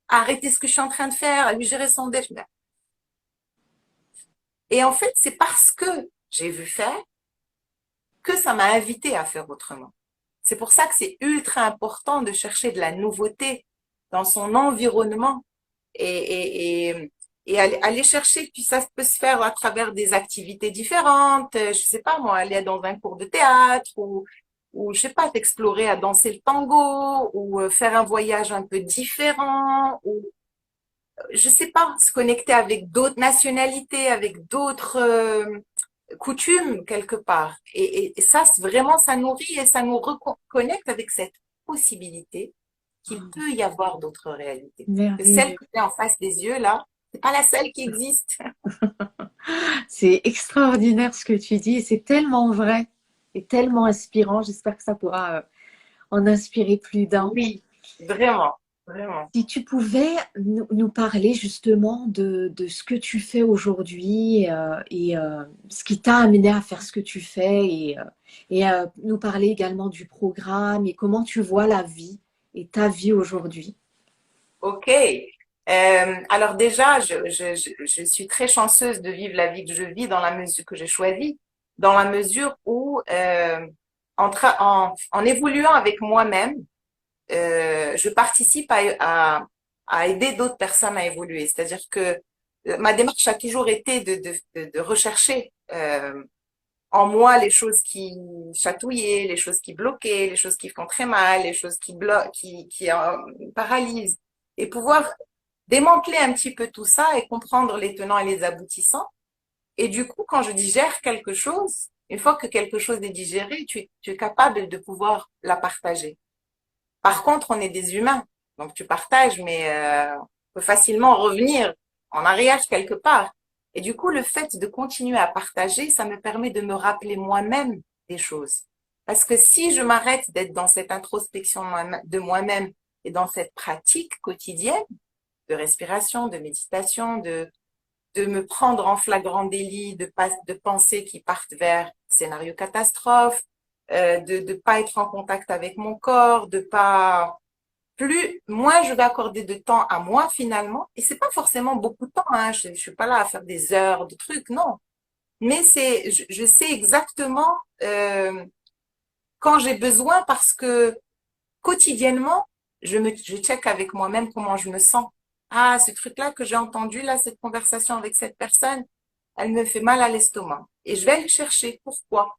à arrêter ce que je suis en train de faire, à lui gérer son déjeuner? Et en fait, c'est parce que j'ai vu faire que ça m'a invité à faire autrement. C'est pour ça que c'est ultra important de chercher de la nouveauté dans son environnement et aller chercher, puis ça peut se faire à travers des activités différentes, je sais pas moi, aller dans un cours de théâtre ou je sais pas, t'explorer à danser le tango ou faire un voyage un peu différent ou je sais pas, se connecter avec d'autres nationalités, avec d'autres coutumes quelque part. Et ça, vraiment, ça nourrit et ça nous reconnecte avec cette possibilité qu'il peut y avoir d'autres réalités. Que celle Merveilleux. que j'ai en face des yeux, là, c'est pas la seule qui existe. C'est extraordinaire ce que tu dis. C'est tellement vrai et tellement inspirant. J'espère que ça pourra en inspirer plus d'un. Oui, vraiment, vraiment. Si tu pouvais nous parler justement de ce que tu fais aujourd'hui ce qui t'a amené à faire ce que tu fais nous parler également du programme et comment tu vois la vie et ta vie aujourd'hui. Ok. Alors déjà, je suis très chanceuse de vivre la vie que je vis dans la mesure que j'ai choisie, dans la mesure où en évoluant avec moi-même, je participe à aider d'autres personnes à évoluer. C'est-à-dire que ma démarche a toujours été de rechercher en moi les choses qui chatouillaient, les choses qui bloquaient, les choses qui font très mal, les choses qui bloquent, qui paralysent, et pouvoir démanteler un petit peu tout ça et comprendre les tenants et les aboutissants. Et du coup, quand je digère quelque chose, une fois que quelque chose est digéré, tu es capable de pouvoir la partager. Par contre, on est des humains, donc tu partages, mais on peut facilement revenir en arrière quelque part. Et du coup, le fait de continuer à partager, ça me permet de me rappeler moi-même des choses. Parce que si je m'arrête d'être dans cette introspection de moi-même et dans cette pratique quotidienne de respiration, de méditation, de me prendre en flagrant délit de pensées qui partent vers scénario catastrophe, de pas être en contact avec mon corps, de pas plus, moins je vais accorder de temps à moi finalement, et c'est pas forcément beaucoup de temps, hein, je suis pas là à faire des heures de trucs, non, mais je sais exactement quand j'ai besoin parce que quotidiennement, je check avec moi-même comment je me sens. Ah, ce truc-là que j'ai entendu, là, cette conversation avec cette personne, elle me fait mal à l'estomac. Et je vais le chercher. Pourquoi?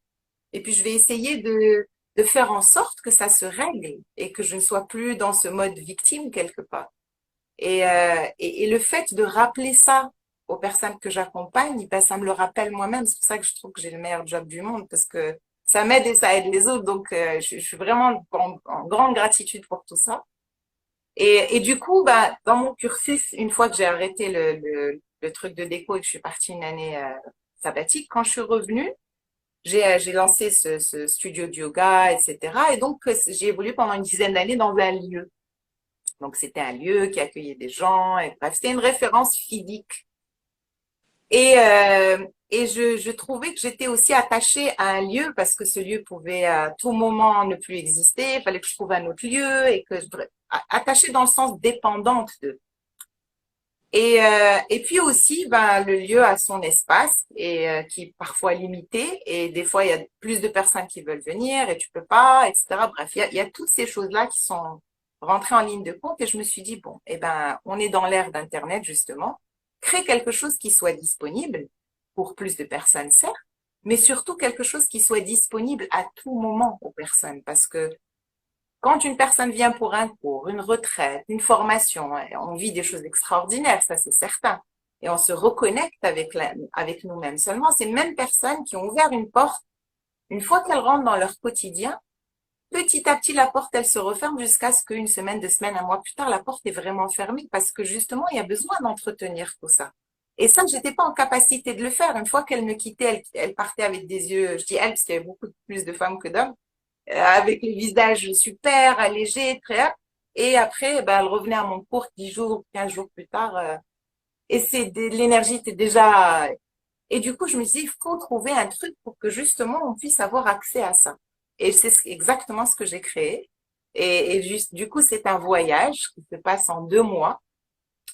Et puis, je vais essayer de faire en sorte que ça se règle et que je ne sois plus dans ce mode victime quelque part. Et le fait de rappeler ça aux personnes que j'accompagne, ben, ça me le rappelle moi-même. C'est pour ça que je trouve que j'ai le meilleur job du monde parce que ça m'aide et ça aide les autres. Donc, je suis vraiment en grande gratitude pour tout ça. Et du coup, bah, dans mon cursus, une fois que j'ai arrêté le truc de déco et que je suis partie une année sabbatique, quand je suis revenue, j'ai lancé ce studio de yoga, etc. Et donc, j'ai évolué pendant une dizaine d'années dans un lieu. Donc, c'était un lieu qui accueillait des gens. Et bref, c'était une référence physique. Et je trouvais que j'étais aussi attachée à un lieu parce que ce lieu pouvait à tout moment ne plus exister. Il fallait que je trouve un autre lieu et que attachée dans le sens dépendante de. Et puis aussi, ben, le lieu a son espace et qui est parfois limité et des fois il y a plus de personnes qui veulent venir et tu peux pas, etc. Bref, il y a toutes ces choses-là qui sont rentrées en ligne de compte et je me suis dit bon, eh ben, on est dans l'ère d'Internet justement, crée quelque chose qui soit disponible pour plus de personnes certes, mais surtout quelque chose qui soit disponible à tout moment aux personnes parce que quand une personne vient pour un cours, une retraite, une formation, on vit des choses extraordinaires, ça c'est certain. Et on se reconnecte avec nous-mêmes. Seulement, ces mêmes personnes qui ont ouvert une porte, une fois qu'elles rentrent dans leur quotidien, petit à petit, la porte, elle se referme jusqu'à ce qu'une semaine, 2 semaines, un mois plus tard, la porte est vraiment fermée parce que justement, il y a besoin d'entretenir tout ça. Et ça, j'étais pas en capacité de le faire. Une fois qu'elle me quittait, elle partait avec des yeux, je dis elle, parce qu'il y avait beaucoup plus de femmes que d'hommes, avec le visage super allégé, très. Et après, ben, elle revenait à mon cours 10 jours, 15 jours plus tard. Et l'énergie était déjà. Et du coup, je me suis dit, il faut trouver un truc pour que justement on puisse avoir accès à ça. Et c'est exactement ce que j'ai créé. Et juste, du coup, c'est un voyage qui se passe en 2 mois,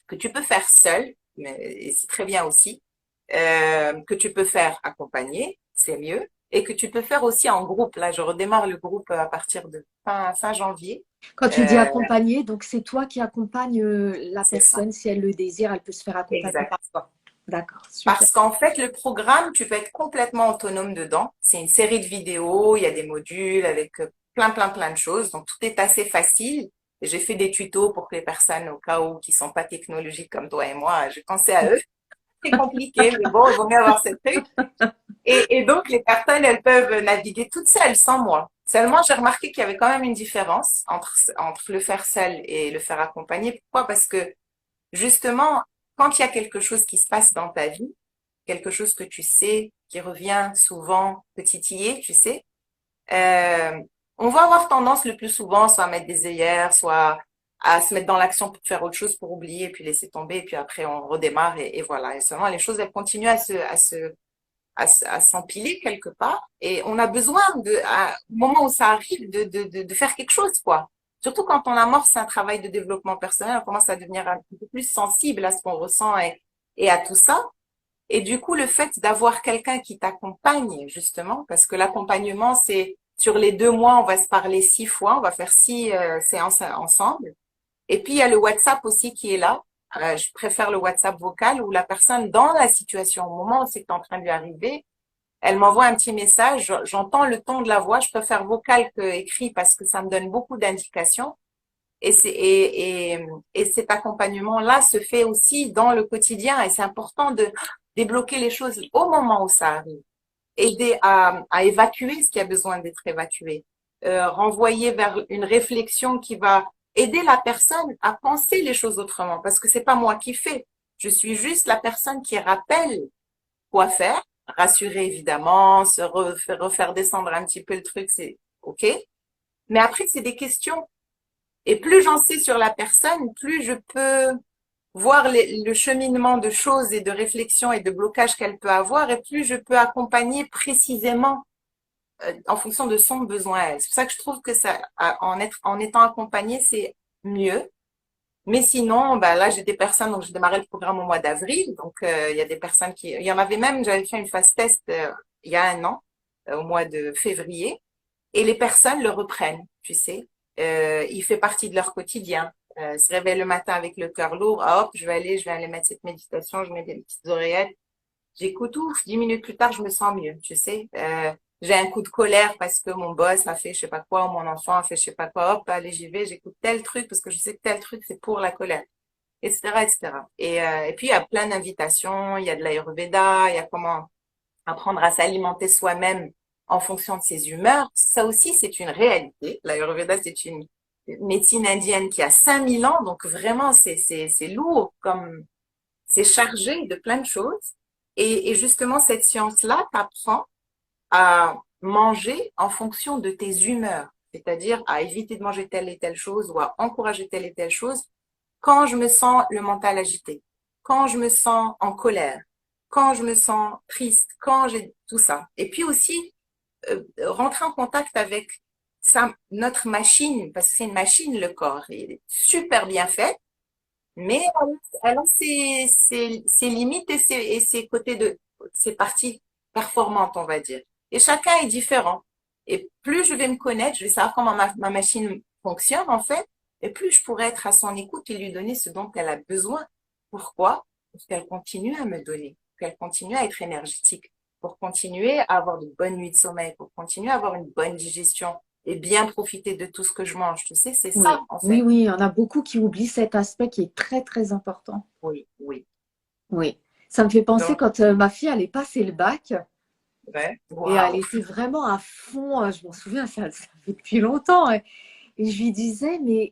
que tu peux faire seul, mais et c'est très bien aussi, que tu peux faire accompagné, c'est mieux, et que tu peux faire aussi en groupe. Là, je redémarre le groupe à partir de fin janvier. Quand tu dis Euh, accompagner, donc c'est toi qui accompagnes la c'est ça, personne, si elle le désire, elle peut se faire accompagner par exact. toi. D'accord, super. Parce qu'en fait, le programme, tu peux être complètement autonome dedans. C'est une série de vidéos, il y a des modules avec plein de choses. Donc, tout est assez facile. Et j'ai fait des tutos pour que les personnes, au cas où, qui sont pas technologiques comme toi et moi, j'ai pensé à eux. C'est compliqué, mais bon, il vaut mieux avoir cette truc. Et donc, les personnes, elles peuvent naviguer toutes seules, sans moi. Seulement, j'ai remarqué qu'il y avait quand même une différence entre le faire seul et le faire accompagner. Pourquoi? Parce que, justement, quand il y a quelque chose qui se passe dans ta vie, quelque chose que tu sais, qui revient souvent petitiller, tu sais, euh, on va avoir tendance le plus souvent soit à mettre des œillères, soit à se mettre dans l'action pour faire autre chose, pour oublier, puis laisser tomber, et puis après on redémarre et voilà. Et seulement les choses, elles continuent à s'empiler quelque part. Et on a besoin au moment où ça arrive, de faire quelque chose, quoi. Surtout quand on amorce un travail de développement personnel, on commence à devenir un peu plus sensible à ce qu'on ressent et à tout ça. Et du coup, le fait d'avoir quelqu'un qui t'accompagne, justement, parce que l'accompagnement, c'est sur les 2 mois, on va se parler 6 fois, on va faire 6 séances ensemble. Et puis, il y a le WhatsApp aussi qui est là. Je préfère le WhatsApp vocal où la personne, dans la situation, au moment où c'est en train de lui arriver, elle m'envoie un petit message. J'entends le ton de la voix. Je préfère vocal que écrit parce que ça me donne beaucoup d'indications. Et cet accompagnement-là se fait aussi dans le quotidien. Et c'est important de débloquer les choses au moment où ça arrive. Aider à évacuer ce qui a besoin d'être évacué. Renvoyer vers une réflexion qui va aider la personne à penser les choses autrement. Parce que c'est pas moi qui fais. Je suis juste la personne qui rappelle quoi faire, rassurer évidemment, refaire descendre un petit peu le truc, c'est OK. Mais après, c'est des questions. Et plus j'en sais sur la personne, plus je peux voir le cheminement de choses et de réflexions et de blocages qu'elle peut avoir, et plus je peux accompagner précisément en fonction de son besoin à elle. C'est pour ça que je trouve que ça, en étant accompagné, c'est mieux. Mais sinon, bah là, j'ai des personnes, donc j'ai démarré le programme au mois d'avril, donc il y a des personnes il y en avait même, j'avais fait une phase test il y a un an, au mois de février, et les personnes le reprennent, tu sais. Il fait partie de leur quotidien. Se réveille le matin avec le cœur lourd, hop, je vais aller mettre cette méditation, je mets des petites oreillettes, j'écoute, ouf, 10 minutes plus tard, je me sens mieux, tu sais. J'ai un coup de colère parce que mon boss a fait je sais pas quoi, ou mon enfant a fait je sais pas quoi, hop, allez, j'y vais, j'écoute tel truc parce que je sais que tel truc, c'est pour la colère, etc., etc. Et puis, il y a plein d'invitations, il y a de l'Ayurveda, il y a comment apprendre à s'alimenter soi-même en fonction de ses humeurs. Ça aussi, c'est une réalité. L'Ayurveda, c'est une médecine indienne qui a 5000 ans, donc vraiment, c'est lourd comme, c'est chargé de plein de choses. Et justement, cette science-là t'apprend à manger en fonction de tes humeurs, c'est-à-dire à éviter de manger telle et telle chose ou à encourager telle et telle chose quand je me sens le mental agité, quand je me sens en colère, quand je me sens triste, quand j'ai tout ça. Et puis aussi, rentrer en contact avec notre machine, parce que c'est une machine, le corps. Il est super bien fait, mais elle a ses limites et ses côtés ses parties performantes, on va dire. Et chacun est différent. Et plus je vais me connaître, je vais savoir comment ma machine fonctionne, en fait, et plus je pourrai être à son écoute et lui donner ce dont elle a besoin. Pourquoi? Pour qu'elle continue à me donner, qu'elle continue à être énergétique, pour continuer à avoir de bonnes nuits de sommeil, pour continuer à avoir une bonne digestion et bien profiter de tout ce que je mange. Tu sais, c'est ça, Oui, en oui, fait. oui, il y en a beaucoup qui oublient cet aspect qui est très, très important. Oui, oui. Oui. Ça me fait penser Donc, quand ma fille allait passer le bac ouais. et elle Waouh. était vraiment à fond. Je m'en souviens, ça fait depuis longtemps. Et je lui disais, mais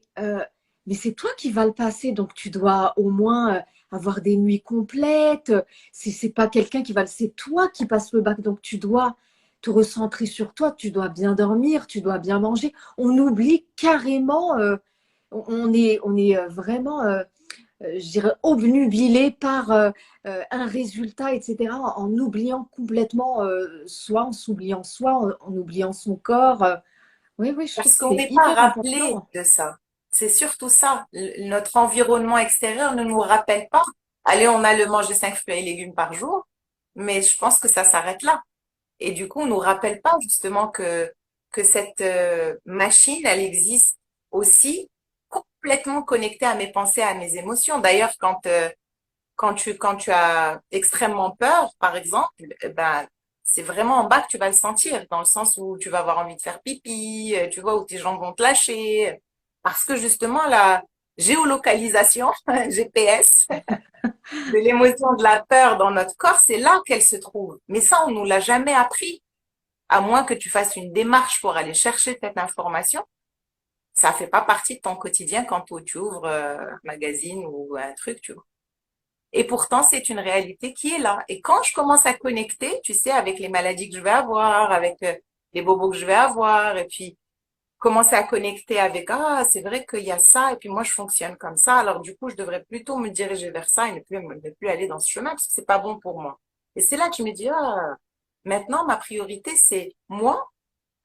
c'est toi qui vas le passer, donc tu dois au moins avoir des nuits complètes. Si c'est pas quelqu'un qui va le, c'est toi qui passes le bac, donc tu dois te recentrer sur toi, tu dois bien dormir, tu dois bien manger. On oublie carrément, on est vraiment, je dirais, obnubilé par un résultat, etc., en oubliant complètement soi, en s'oubliant soi, en oubliant son corps. Oui, oui, je trouve Parce que qu'on c'est n'est pas hyper rappelé important. de ça. C'est surtout ça. Notre environnement extérieur ne nous rappelle pas. Allez, on a le manger 5 fruits et légumes par jour, mais je pense que ça s'arrête là. Et du coup, on nous rappelle pas justement que cette machine, elle existe aussi complètement connectée à mes pensées, à mes émotions. D'ailleurs, quand tu as extrêmement peur, par exemple, ben, c'est vraiment en bas que tu vas le sentir, dans le sens où tu vas avoir envie de faire pipi, tu vois, où tes jambes vont te lâcher. Parce que justement, la géolocalisation, GPS, de l'émotion de la peur dans notre corps, c'est là qu'elle se trouve. Mais ça, on nous l'a jamais appris. À moins que tu fasses une démarche pour aller chercher cette information, ça fait pas partie de ton quotidien quand tu ouvres un magazine ou un truc, tu vois. Et pourtant, c'est une réalité qui est là. Et quand je commence à connecter, tu sais, avec les maladies que je vais avoir, avec les bobos que je vais avoir, et puis commencer à connecter avec, ah, c'est vrai qu'il y a ça, et puis moi, je fonctionne comme ça, alors du coup, je devrais plutôt me diriger vers ça et ne plus aller dans ce chemin, parce que c'est pas bon pour moi. Et c'est là que je me dis, ah, maintenant, ma priorité, c'est moi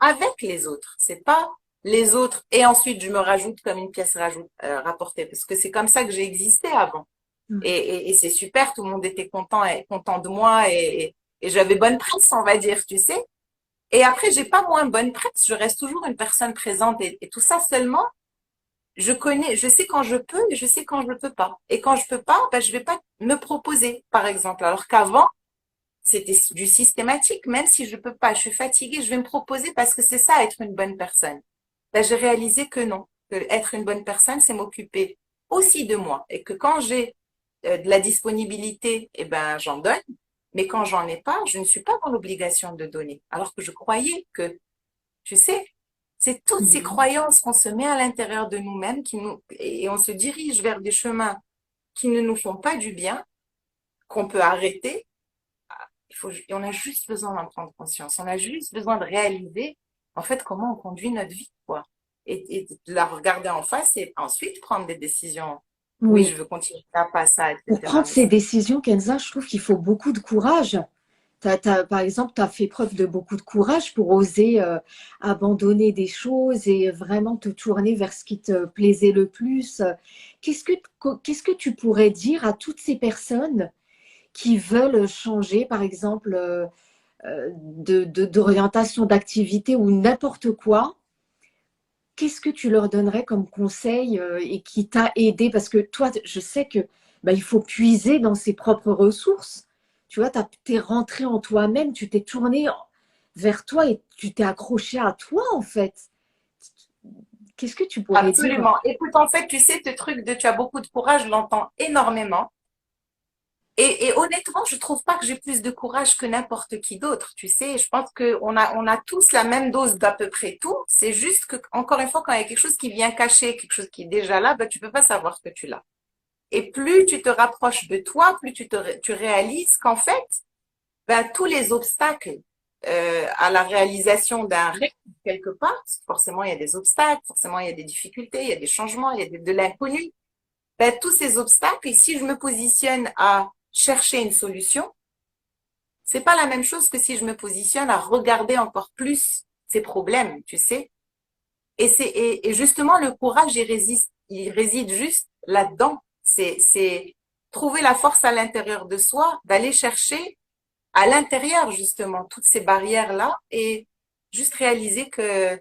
avec les autres. C'est pas les autres, et ensuite, je me rajoute comme une pièce rapportée, parce que c'est comme ça que j'ai existé avant. Et c'est super, tout le monde était content et content de moi et j'avais bonne presse, on va dire, tu sais. Et après, j'ai pas moins bonne presse, je reste toujours une personne présente et tout ça seulement, je sais quand je peux et je sais quand je ne peux pas. Et quand je peux pas, ben, je vais pas me proposer, par exemple. Alors qu'avant, c'était du systématique, même si je peux pas, je suis fatiguée, je vais me proposer parce que c'est ça, être une bonne personne. Ben, j'ai réalisé que non, que être une bonne personne, c'est m'occuper aussi de moi et que quand j'ai de la disponibilité, eh ben, j'en donne. Mais quand j'en ai pas, je ne suis pas dans l'obligation de donner. Alors que je croyais que, tu sais, c'est toutes ces Mhm. croyances qu'on se met à l'intérieur de nous-mêmes et on se dirige vers des chemins qui ne nous font pas du bien qu'on peut arrêter, on a juste besoin d'en prendre conscience. On a juste besoin de réaliser, en fait, comment on conduit notre vie, quoi. Et de la regarder en face et ensuite prendre des décisions. Oui, Oui. je veux continuer à pas ça, Pour etc. prendre Mais ces décisions, Kenza, je trouve qu'il faut beaucoup de courage. Par exemple, tu as fait preuve de beaucoup de courage pour oser abandonner des choses et vraiment te tourner vers ce qui te plaisait le plus. Qu'est-ce que tu pourrais dire à toutes ces personnes qui veulent changer, par exemple, d'orientation d'activité ou n'importe quoi? Qu'est-ce que tu leur donnerais comme conseil et qui t'a aidé? Parce que toi, je sais que bah, il faut puiser dans ses propres ressources. Tu vois, tu es rentré en toi-même, tu t'es tourné vers toi et tu t'es accroché à toi, en fait. Qu'est-ce que tu pourrais dire? absolument. Écoute, en fait, tu sais, ce truc de tu as beaucoup de courage, je l'entends énormément. Et honnêtement, je trouve pas que j'ai plus de courage que n'importe qui d'autre. Tu sais, je pense on a tous la même dose d'à peu près tout. C'est juste que, encore une fois, quand il y a quelque chose qui vient cacher, quelque chose qui est déjà là, ben, tu peux pas savoir que tu l'as. Et plus tu te rapproches de toi, plus tu réalises qu'en fait, ben, tous les obstacles à la réalisation d'un rêve quelque part, forcément il y a des obstacles, forcément il y a des difficultés, il y a des changements, il y a de l'inconnu. Ben, tous ces obstacles, et si je me positionne à chercher une solution, c'est pas la même chose que si je me positionne à regarder encore plus ces problèmes, tu sais. Et justement, le courage, il réside juste là-dedans. C'est trouver la force à l'intérieur de soi, d'aller chercher à l'intérieur, justement, toutes ces barrières-là et juste réaliser que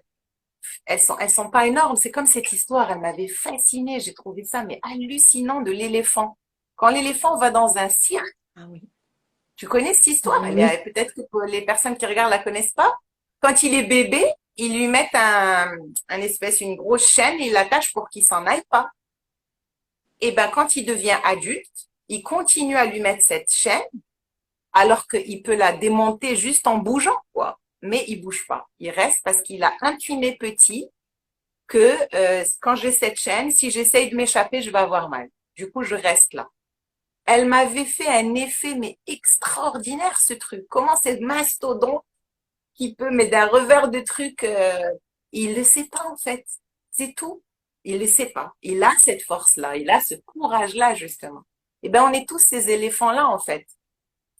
elles sont pas énormes. C'est comme cette histoire, elle m'avait fascinée. J'ai trouvé ça, mais hallucinant de l'éléphant. Quand l'éléphant va dans un cirque, Ah oui. tu connais cette histoire? Eh bien, Oui. peut-être que les personnes qui regardent la connaissent pas. Quand il est bébé, ils lui mettent un espèce, une grosse chaîne, ils l'attachent pour qu'il s'en aille pas. Et ben, quand il devient adulte, il continue à lui mettre cette chaîne, alors qu'il peut la démonter juste en bougeant, quoi. Mais il bouge pas. Il reste parce qu'il a intimé petit que quand j'ai cette chaîne, si j'essaye de m'échapper, je vais avoir mal. Du coup, je reste là. Elle m'avait fait un effet mais extraordinaire ce truc. Comment c'est mastodonte qui peut, mais d'un revers de truc, il le sait pas en fait. C'est tout. Il le sait pas. Il a cette force-là, il a ce courage-là justement. Et ben on est tous ces éléphants-là en fait.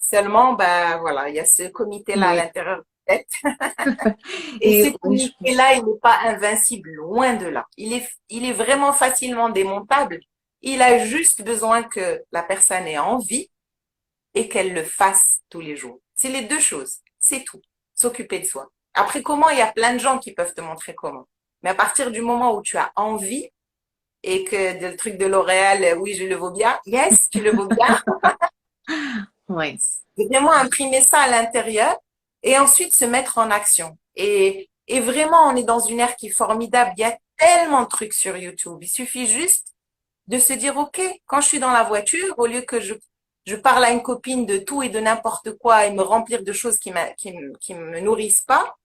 Seulement, ben voilà, il y a ce comité-là à Oui. l'intérieur de la tête. Et ce Et oui, comité-là, il n'est pas invincible, loin de là. Il est vraiment facilement démontable. Il a juste besoin que la personne ait envie et qu'elle le fasse tous les jours. C'est les deux choses. C'est tout. S'occuper de soi. Après, comment? Il y a plein de gens qui peuvent te montrer comment. Mais à partir du moment où tu as envie et que le truc de L'Oréal, oui, je le vaux bien. Yes, tu le vaux bien. oui. Vraiment imprimer ça à l'intérieur et ensuite se mettre en action. Et vraiment, on est dans une ère qui est formidable. Il y a tellement de trucs sur YouTube. Il suffit juste de se dire, OK, quand je suis dans la voiture, au lieu que je parle à une copine de tout et de n'importe quoi et me remplir de choses qui me nourrissent pas,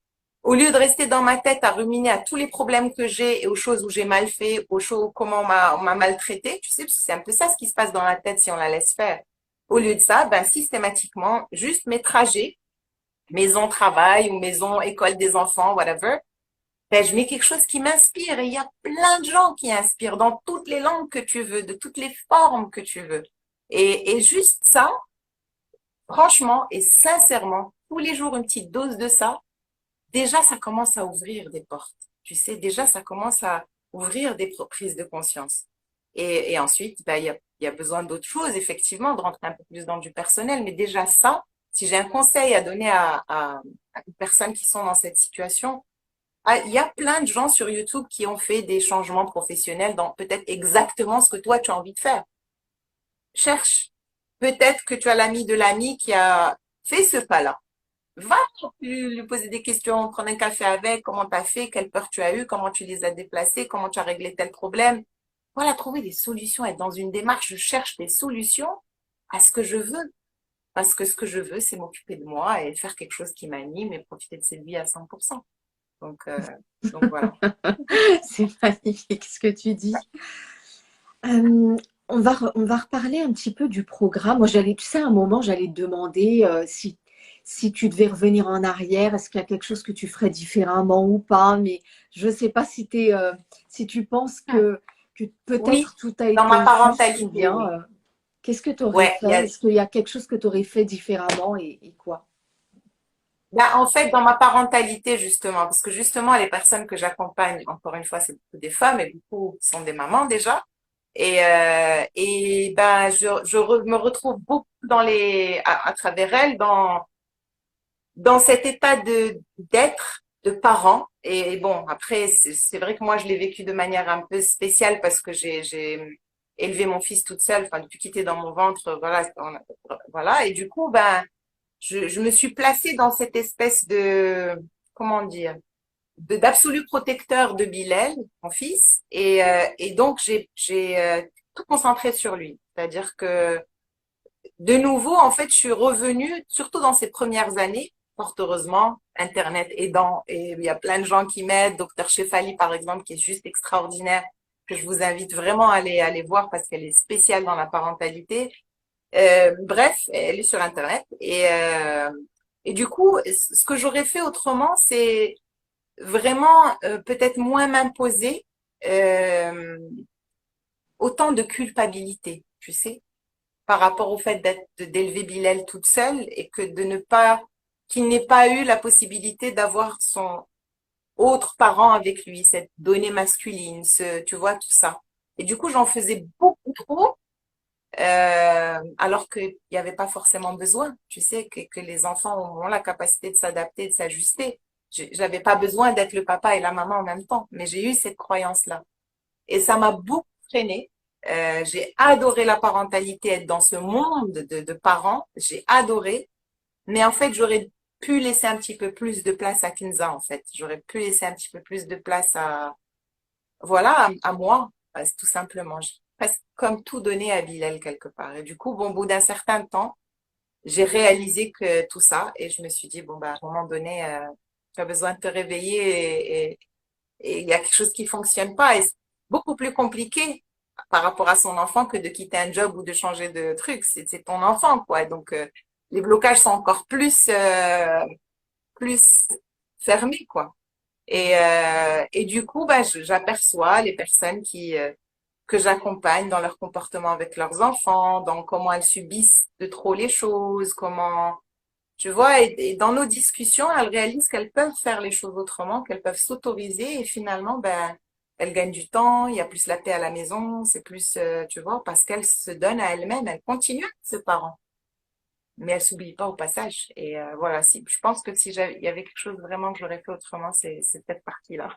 au lieu de rester dans ma tête à ruminer à tous les problèmes que j'ai et aux choses où j'ai mal fait, aux choses comment on m'a maltraité, tu sais, parce que c'est un peu ça ce qui se passe dans la tête si on la laisse faire. Au lieu de ça, ben, systématiquement, juste mes trajets, maison, travail ou maison, école des enfants, whatever, ben, je mets quelque chose qui m'inspire et il y a plein de gens qui inspirent dans toutes les langues que tu veux, de toutes les formes que tu veux. Et juste ça, franchement et sincèrement, tous les jours une petite dose de ça, déjà ça commence à ouvrir des portes. Tu sais, déjà ça commence à ouvrir des prises de conscience. Et ensuite, ben, il y a besoin d'autres choses, effectivement, de rentrer un peu plus dans du personnel. Mais déjà ça, si j'ai un conseil à donner à des personnes qui sont dans cette situation, ah, il y a plein de gens sur YouTube qui ont fait des changements professionnels dans peut-être exactement ce que toi tu as envie de faire. Cherche. Peut-être que tu as l'ami de l'ami qui a fait ce pas-là. Va lui poser des questions, prendre un café avec, comment tu as fait, quelle peur tu as eu, comment tu les as déplacées, comment tu as réglé tel problème. Voilà, trouver des solutions, être dans une démarche, je cherche des solutions à ce que je veux. Parce que ce que je veux, c'est m'occuper de moi et faire quelque chose qui m'anime et profiter de cette vie à 100%. Donc, euh, donc voilà. C'est magnifique ce que tu dis. Euh, on va reparler un petit peu du programme. Moi, tu sais, à un moment, j'allais te demander si tu devais revenir en arrière, est-ce qu'il y a quelque chose que tu ferais différemment ou pas, mais je ne sais pas si tu penses que Oui, peut-être tout a dans ma été juste ou parentalité, bien oui. qu'est-ce que tu aurais Ouais, fait? Est-ce qu'il y a quelque chose que tu aurais fait différemment et quoi? ben, en fait, dans ma parentalité, justement, parce que justement, les personnes que j'accompagne, encore une fois, c'est beaucoup des femmes et beaucoup sont des mamans déjà. Et ben, me retrouve beaucoup à travers elles, dans cet état d'être, de parent. Et bon, après, c'est vrai que moi, je l'ai vécu de manière un peu spéciale parce que j'ai élevé mon fils toute seule, enfin, depuis qu'il était dans mon ventre, voilà, voilà. Et du coup, ben, je me suis placée dans cette espèce comment dire, d'absolu protecteur de Bilal, mon fils. Et donc, j'ai tout concentré sur lui. C'est-à-dire que, de nouveau, en fait, je suis revenue, surtout dans ces premières années, fort heureusement, Internet aidant, et il y a plein de gens qui m'aident, docteur Shefali, par exemple, qui est juste extraordinaire, que je vous invite vraiment à aller voir parce qu'elle est spéciale dans la parentalité. Bref, elle est sur Internet. Et du coup, ce que j'aurais fait autrement, c'est vraiment peut-être moins m'imposer euh, autant de culpabilité, tu sais, par rapport au fait d'élever Bilal toute seule et que de ne pas, qu'il n'ait pas eu la possibilité d'avoir son autre parent avec lui, cette donnée masculine, tu vois, tout ça. Et du coup, j'en faisais beaucoup trop alors qu'il n'y avait pas forcément besoin. Tu sais que les enfants ont la capacité de s'adapter, de s'ajuster. J'avais pas besoin d'être le papa et la maman en même temps, mais j'ai eu cette croyance-là. Et ça m'a beaucoup freinée. J'ai adoré la parentalité, être dans ce monde de parents. J'ai adoré. Mais en fait, j'aurais pu laisser un petit peu plus de place à Kinza, en fait. J'aurais pu laisser un petit peu plus de place voilà, à moi, tout simplement. J'ai presque comme tout donné à Bilal quelque part. Et du coup, bon, au bout d'un certain temps, j'ai réalisé que tout ça, et je me suis dit, bon, bah, à un moment donné, tu as besoin de te réveiller et il y a quelque chose qui fonctionne pas. Et c'est beaucoup plus compliqué par rapport à son enfant que de quitter un job ou de changer de truc. C'est ton enfant, quoi. Donc, les blocages sont encore plus fermés, quoi. Et du coup, bah, j'aperçois les personnes que j'accompagne dans leur comportement avec leurs enfants, dans comment elles subissent de trop les choses, comment, tu vois, et dans nos discussions, elles réalisent qu'elles peuvent faire les choses autrement, qu'elles peuvent s'autoriser et finalement, ben, elles gagnent du temps, il y a plus la paix à la maison, c'est plus, tu vois, parce qu'elles se donnent à elles-mêmes, elles continuent à être ses parents, mais elles s'oublient pas au passage. Et voilà, si, je pense que si il y avait quelque chose vraiment que j'aurais fait autrement, c'est cette partie-là.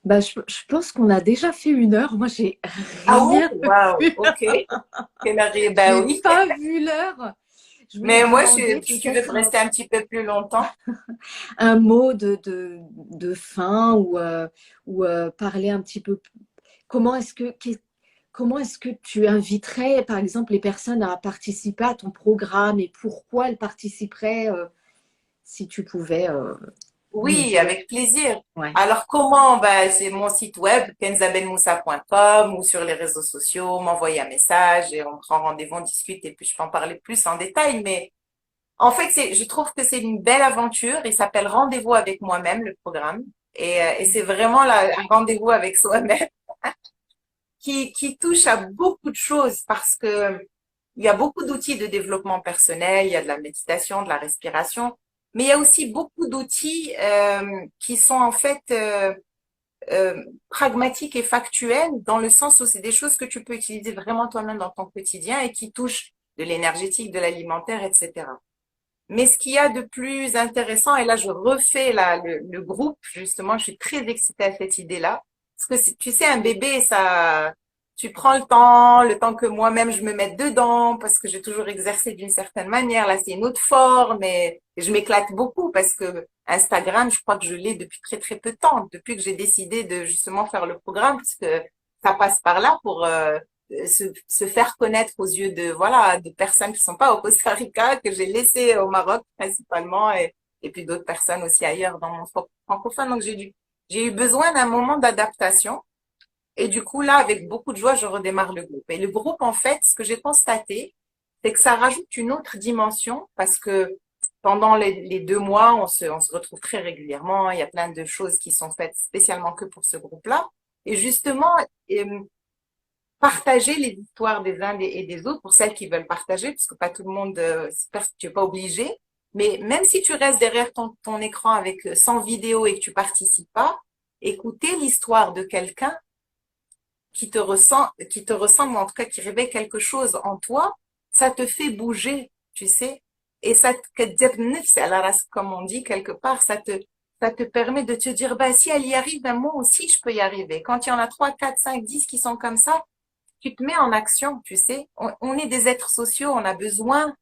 Bah, je pense qu'on a déjà fait 1 heure. Moi, j'ai Ah oui, rien waouh, vu. ok. Ben J'ai oui. pas vu l'heure. Je voulais Mais te moi, demander si tu veux peut-être rester un petit peu plus longtemps, un mot de fin ou parler un petit peu. Comment est-ce comment est-ce que tu inviterais, par exemple, les personnes à participer à ton programme et pourquoi elles participeraient si tu pouvais nous oui, dire? avec plaisir. Ouais. Alors, comment? Ben, c'est mon site web, kenzabelmoussa.com ou sur les réseaux sociaux, m'envoyer un message et on prend rendez-vous, on discute et puis je peux en parler plus en détail. Mais en fait, je trouve que c'est une belle aventure. Il s'appelle Rendez-vous avec moi-même, le programme. Et c'est vraiment un rendez-vous avec soi-même qui touche à beaucoup de choses parce que il y a beaucoup d'outils de développement personnel, il y a de la méditation, de la respiration, mais il y a aussi beaucoup d'outils qui sont en fait pragmatiques et factuels dans le sens où c'est des choses que tu peux utiliser vraiment toi-même dans ton quotidien et qui touchent de l'énergétique, de l'alimentaire, etc. Mais ce qu'il y a de plus intéressant, et là je refais le groupe, justement, je suis très excitée à cette idée-là, parce que tu sais, un bébé, ça, tu prends le temps que moi-même je me mette dedans, parce que j'ai toujours exercé d'une certaine manière, là c'est une autre forme, et je m'éclate beaucoup, parce que Instagram, je crois que je l'ai depuis très très peu de temps, depuis que j'ai décidé de justement faire le programme, parce que ça passe par là pour se faire connaître aux yeux de voilà de personnes qui sont pas au Costa Rica, que j'ai laissé au Maroc principalement et puis d'autres personnes aussi ailleurs dans mon francophone. Donc j'ai eu besoin d'un moment d'adaptation Et du coup, là, avec beaucoup de joie, je redémarre le groupe. Et le groupe, en fait, ce que j'ai constaté, c'est que ça rajoute une autre dimension parce que pendant les 2 mois, on se retrouve très régulièrement. Il y a plein de choses qui sont faites spécialement que pour ce groupe-là. Et justement, euh, partager les histoires des uns et des autres pour celles qui veulent partager, parce que pas tout le monde, tu n'es pas obligé. Mais même si tu restes derrière ton écran avec 100 vidéos et que tu participes pas, écouter l'histoire de quelqu'un qui te ressemble, en tout cas qui réveille quelque chose en toi, ça te fait bouger, tu sais. Et ça comme on dit quelque part, ça te permet de te dire, bah, si elle y arrive, ben moi aussi, je peux y arriver. Quand il y en a 3, 4, 5, 10 qui sont comme ça, tu te mets en action, tu sais. On est des êtres sociaux, on a besoin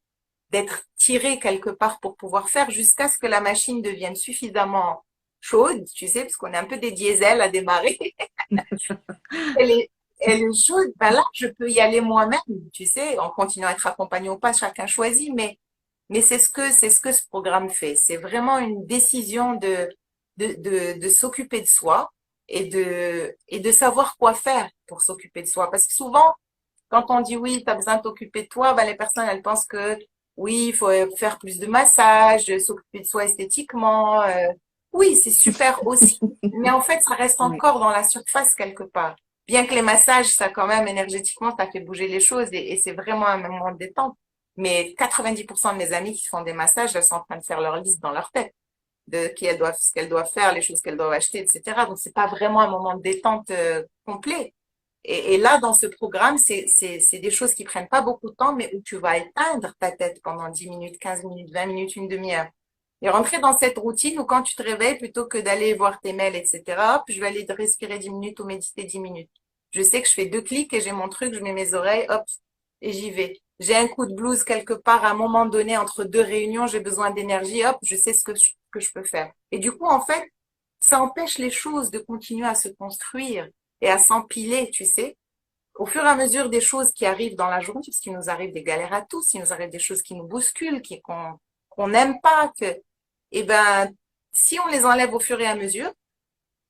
d'être tiré quelque part pour pouvoir faire jusqu'à ce que la machine devienne suffisamment chaude, tu sais, parce qu'on est un peu des diesels à démarrer. Elle est, elle est chaude, ben là, je peux y aller moi-même, tu sais, en continuant à être accompagné ou pas, chacun choisit, mais c'est ce que ce programme fait. C'est vraiment une décision de s'occuper de soi et de savoir quoi faire pour s'occuper de soi. Parce que souvent, quand on dit oui, tu as besoin de t'occuper de toi, ben les personnes, elles pensent que oui, il faut faire plus de massages, s'occuper de soi esthétiquement. Oui, c'est super aussi. Mais en fait, ça reste Oui. encore dans la surface quelque part. Bien que les massages, ça quand même, énergétiquement, ça fait bouger les choses et c'est vraiment un moment de détente. Mais 90% de mes amies qui font des massages, elles sont en train de faire leur liste dans leur tête de ce qu'elles doivent faire, les choses qu'elles doivent acheter, etc. Donc, c'est pas vraiment un moment de détente complet. Et là, dans ce programme, c'est des choses qui prennent pas beaucoup de temps, mais où tu vas éteindre ta tête pendant 10 minutes, 15 minutes, 20 minutes, une demi-heure. Et rentrer dans cette routine où quand tu te réveilles, plutôt que d'aller voir tes mails, etc., hop, je vais aller respirer 10 minutes ou méditer 10 minutes. Je sais que je fais 2 clics et j'ai mon truc, je mets mes oreilles, hop, et j'y vais. J'ai un coup de blues quelque part à un moment donné entre 2 réunions, j'ai besoin d'énergie, hop, je sais ce que je peux faire. Et du coup, en fait, ça empêche les choses de continuer à se construire et à s'empiler, tu sais. Au fur et à mesure des choses qui arrivent dans la journée, parce qu'il nous arrive des galères à tous, il nous arrive des choses qui nous bousculent, qu'on n'aime pas, eh ben, si on les enlève au fur et à mesure,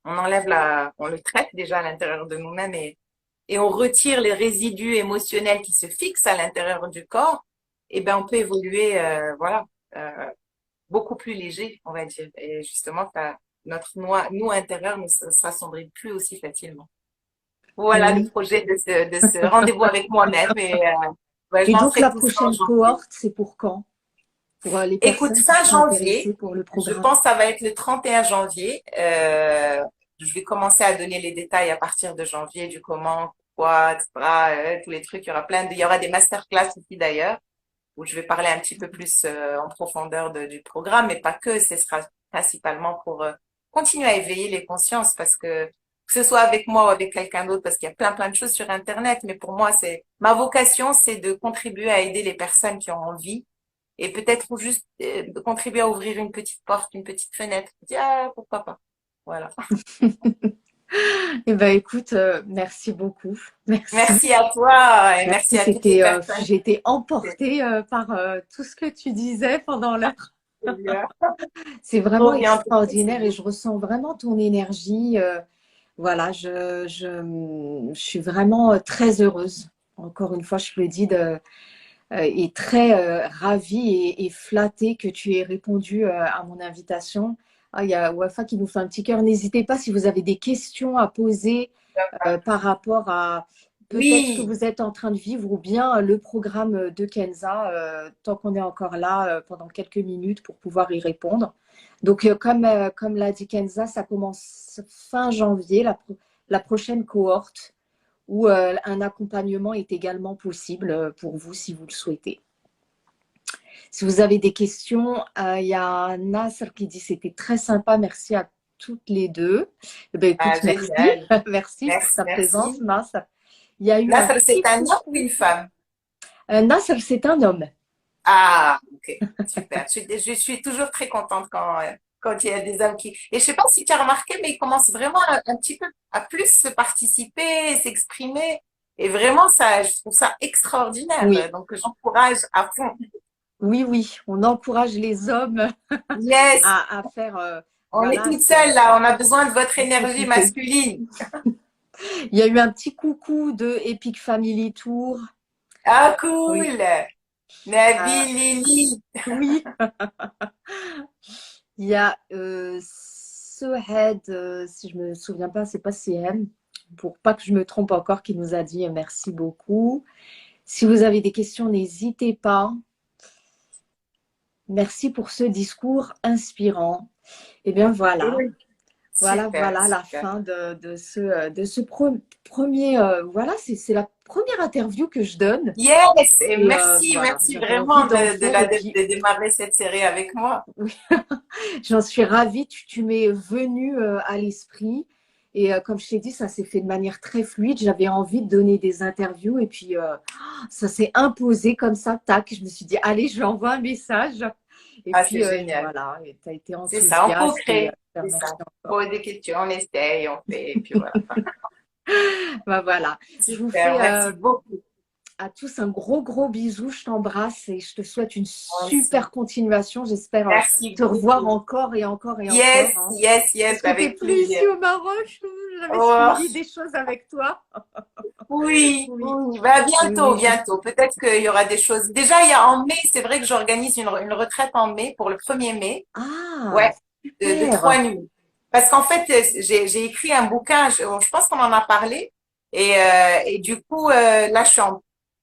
on le traite déjà à l'intérieur de nous-mêmes et on retire les résidus émotionnels qui se fixent à l'intérieur du corps, eh ben, on peut évoluer, voilà, euh, beaucoup plus léger, on va dire. Et justement, notre nous intérieur ne s'assombrit plus aussi facilement. Voilà le Oui. projet de ce rendez-vous avec moi-même et ouais, je Et donc, lancerai la tout ça en prochaine janvier. cohorte, c'est pour quand? Pour les Écoute, personnes qui fin seraient intéressées janvier, pour le je programme. pense que ça va être le 31 janvier. Je vais commencer à donner les détails à partir de janvier du comment, pourquoi, etc. Tous les trucs. Il y aura des masterclass aussi d'ailleurs, où je vais parler un petit peu plus en profondeur du programme, mais pas que. Ce sera principalement pour continuer à éveiller les consciences parce que ce soit avec moi ou avec quelqu'un d'autre, parce qu'il y a plein plein de choses sur Internet, mais pour moi, c'est ma vocation, c'est de contribuer à aider les personnes qui ont envie et peut-être juste de contribuer à ouvrir une petite porte, une petite fenêtre. Je dis, ah, pourquoi pas. Voilà. Eh ben, écoute, merci beaucoup. Merci. Merci à toi et merci Merci. à toutes les C'était, personnes j'ai été qui emportée par tout ce que tu disais pendant l'heure. étaient là. C'est vraiment Trop bien, en tout cas, c'est extraordinaire et bien. je ressens vraiment ton énergie. Voilà, je suis vraiment très heureuse. Encore une fois, je le dis, et très ravie et flattée que tu aies répondu à mon invitation. Ah, il y a Wafa qui nous fait un petit cœur. N'hésitez pas si vous avez des questions à poser par rapport à peut-être ce que Oui, vous êtes en train de vivre ou bien le programme de Kenza, tant qu'on est encore là pendant quelques minutes pour pouvoir y répondre. Donc, comme l'a dit Kenza, ça commence fin janvier, la prochaine cohorte, où un accompagnement est également possible pour vous si vous le souhaitez. Si vous avez des questions, il y a Nasser qui dit c'était très sympa, merci à toutes les deux. Eh ben, ah, écoute, merci, génial. merci pour Merci, ta présence, merci. Nasser. Il y a eu un Nasr, petit c'est un homme ou coucou. une femme? Nasser, c'est un homme. Ah, ok, super. Je suis toujours très contente quand il y a des hommes qui... Et je sais pas si tu as remarqué, mais ils commencent vraiment un petit peu à plus se participer, s'exprimer. Et vraiment, ça, je trouve ça extraordinaire. Oui, Donc, j'encourage à fond. oui, oui. On encourage les hommes Yes, à faire, on est voilà, toutes seules là. On a besoin de votre à énergie s'occuper. masculine. Il y a eu un petit coucou de Epic Family Tour. Ah, cool. Oui. Nabil, Ah, Lily. oui. Il y a Sohed, si je me souviens pas, c'est pas CM, pour pas que je me trompe encore, qui nous a dit merci beaucoup. Si vous avez des questions, n'hésitez pas. Merci pour ce discours inspirant. Eh bien voilà, Oui, super, voilà la super. fin de ce premier. Voilà, c'est la première interview que je donne. Yes, et Et merci, voilà, merci j'avais envie vraiment d'en faire. Et puis, de démarrer cette série avec moi. oui, j'en suis ravie. Tu m'es venue à l'esprit. Et comme je t'ai dit, ça s'est fait de manière très fluide. J'avais envie de donner des interviews. Et puis, ça s'est imposé comme ça. Tac, je me suis dit, allez, je lui envoie un message. Et Ah, c'est puis, génial. voilà, tu as été C'est ça, on enthousiaste. Et co-crée. je te C'est ça. remercie On encore. pose des questions, on essaye, on fait, et puis voilà. Ben, voilà. Je vous Super, fais merci beaucoup. à tous un gros bisou. Je t'embrasse et je te souhaite une Moi aussi. super continuation. J'espère Merci te revoir beaucoup. encore et encore et Yes, encore, hein. yes, Parce yes, que tu n'es avec plus plaisir. ici au Maroc. J'avais Oh, suivi des choses avec toi. oui, Oui, oui, bah oui, bientôt, oui, bientôt. Peut-être qu'il y aura des choses. Déjà, il y a en mai, c'est vrai que j'organise une retraite en mai pour le 1er mai. Ah, Ouais, de super. 3 nuits. Parce qu'en fait, j'ai écrit un bouquin, je pense qu'on en a parlé. Et du coup, là, je suis en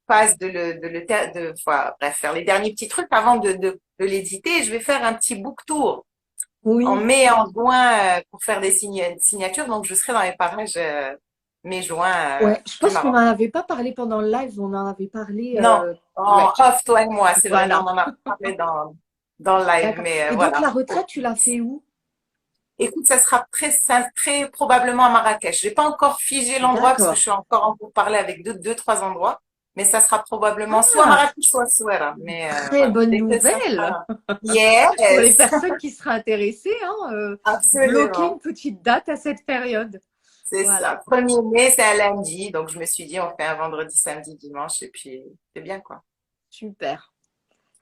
phase bref, faire les derniers petits trucs avant de l'éditer. Je vais faire un petit book tour en Oui. mai et en juin pour faire des signatures. Donc, je serai dans les parages mai-juin Ouais, je du pense qu'on n'en Maroc. avait pas parlé pendant le live. On en avait parlé. Non, en Ouais, off, toi et moi, c'est vrai, mais on voilà. en a parlé dans le live. D'accord. Mais Et donc, voilà. la retraite, tu l'as fait où? Écoute, ça sera très probablement à Marrakech. J'ai pas encore figé l'endroit parce que je D'accord. suis encore en pourparlers avec trois endroits. Mais ça sera probablement soit Ah, Marrakech, soit Souera. Mais très voilà, bonne dès que ça nouvelle. sera. Pour les Yes, personnes qui seraient intéressées, hein, bloquer une absolument. petite date à cette période. C'est Voilà, ça. 1er mai, c'est un lundi. Donc je me suis dit, on fait un vendredi, samedi, dimanche. Et puis, c'est bien quoi. super.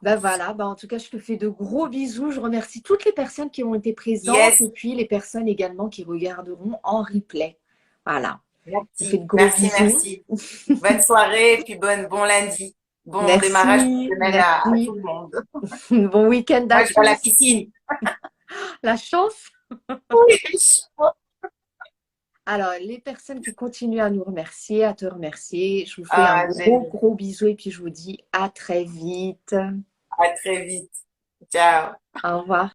Ben voilà, ben en tout cas, je te fais de gros bisous. Je remercie toutes les personnes qui ont été présentes Yes, et puis les personnes également qui regarderont en replay. Voilà, je te fais merci, de gros merci, bisous. merci. Bonne soirée et puis bon lundi. Bon démarrage de Merci, semaine à tout merci. le monde. Bon week-end à Moi, je vais à la tous. piscine. La chance. Oui, Alors, les personnes qui continuent à nous remercier, à te remercier, je vous fais un ah, génial. gros bisou et puis je vous dis à très vite. À très vite. Ciao. Au revoir.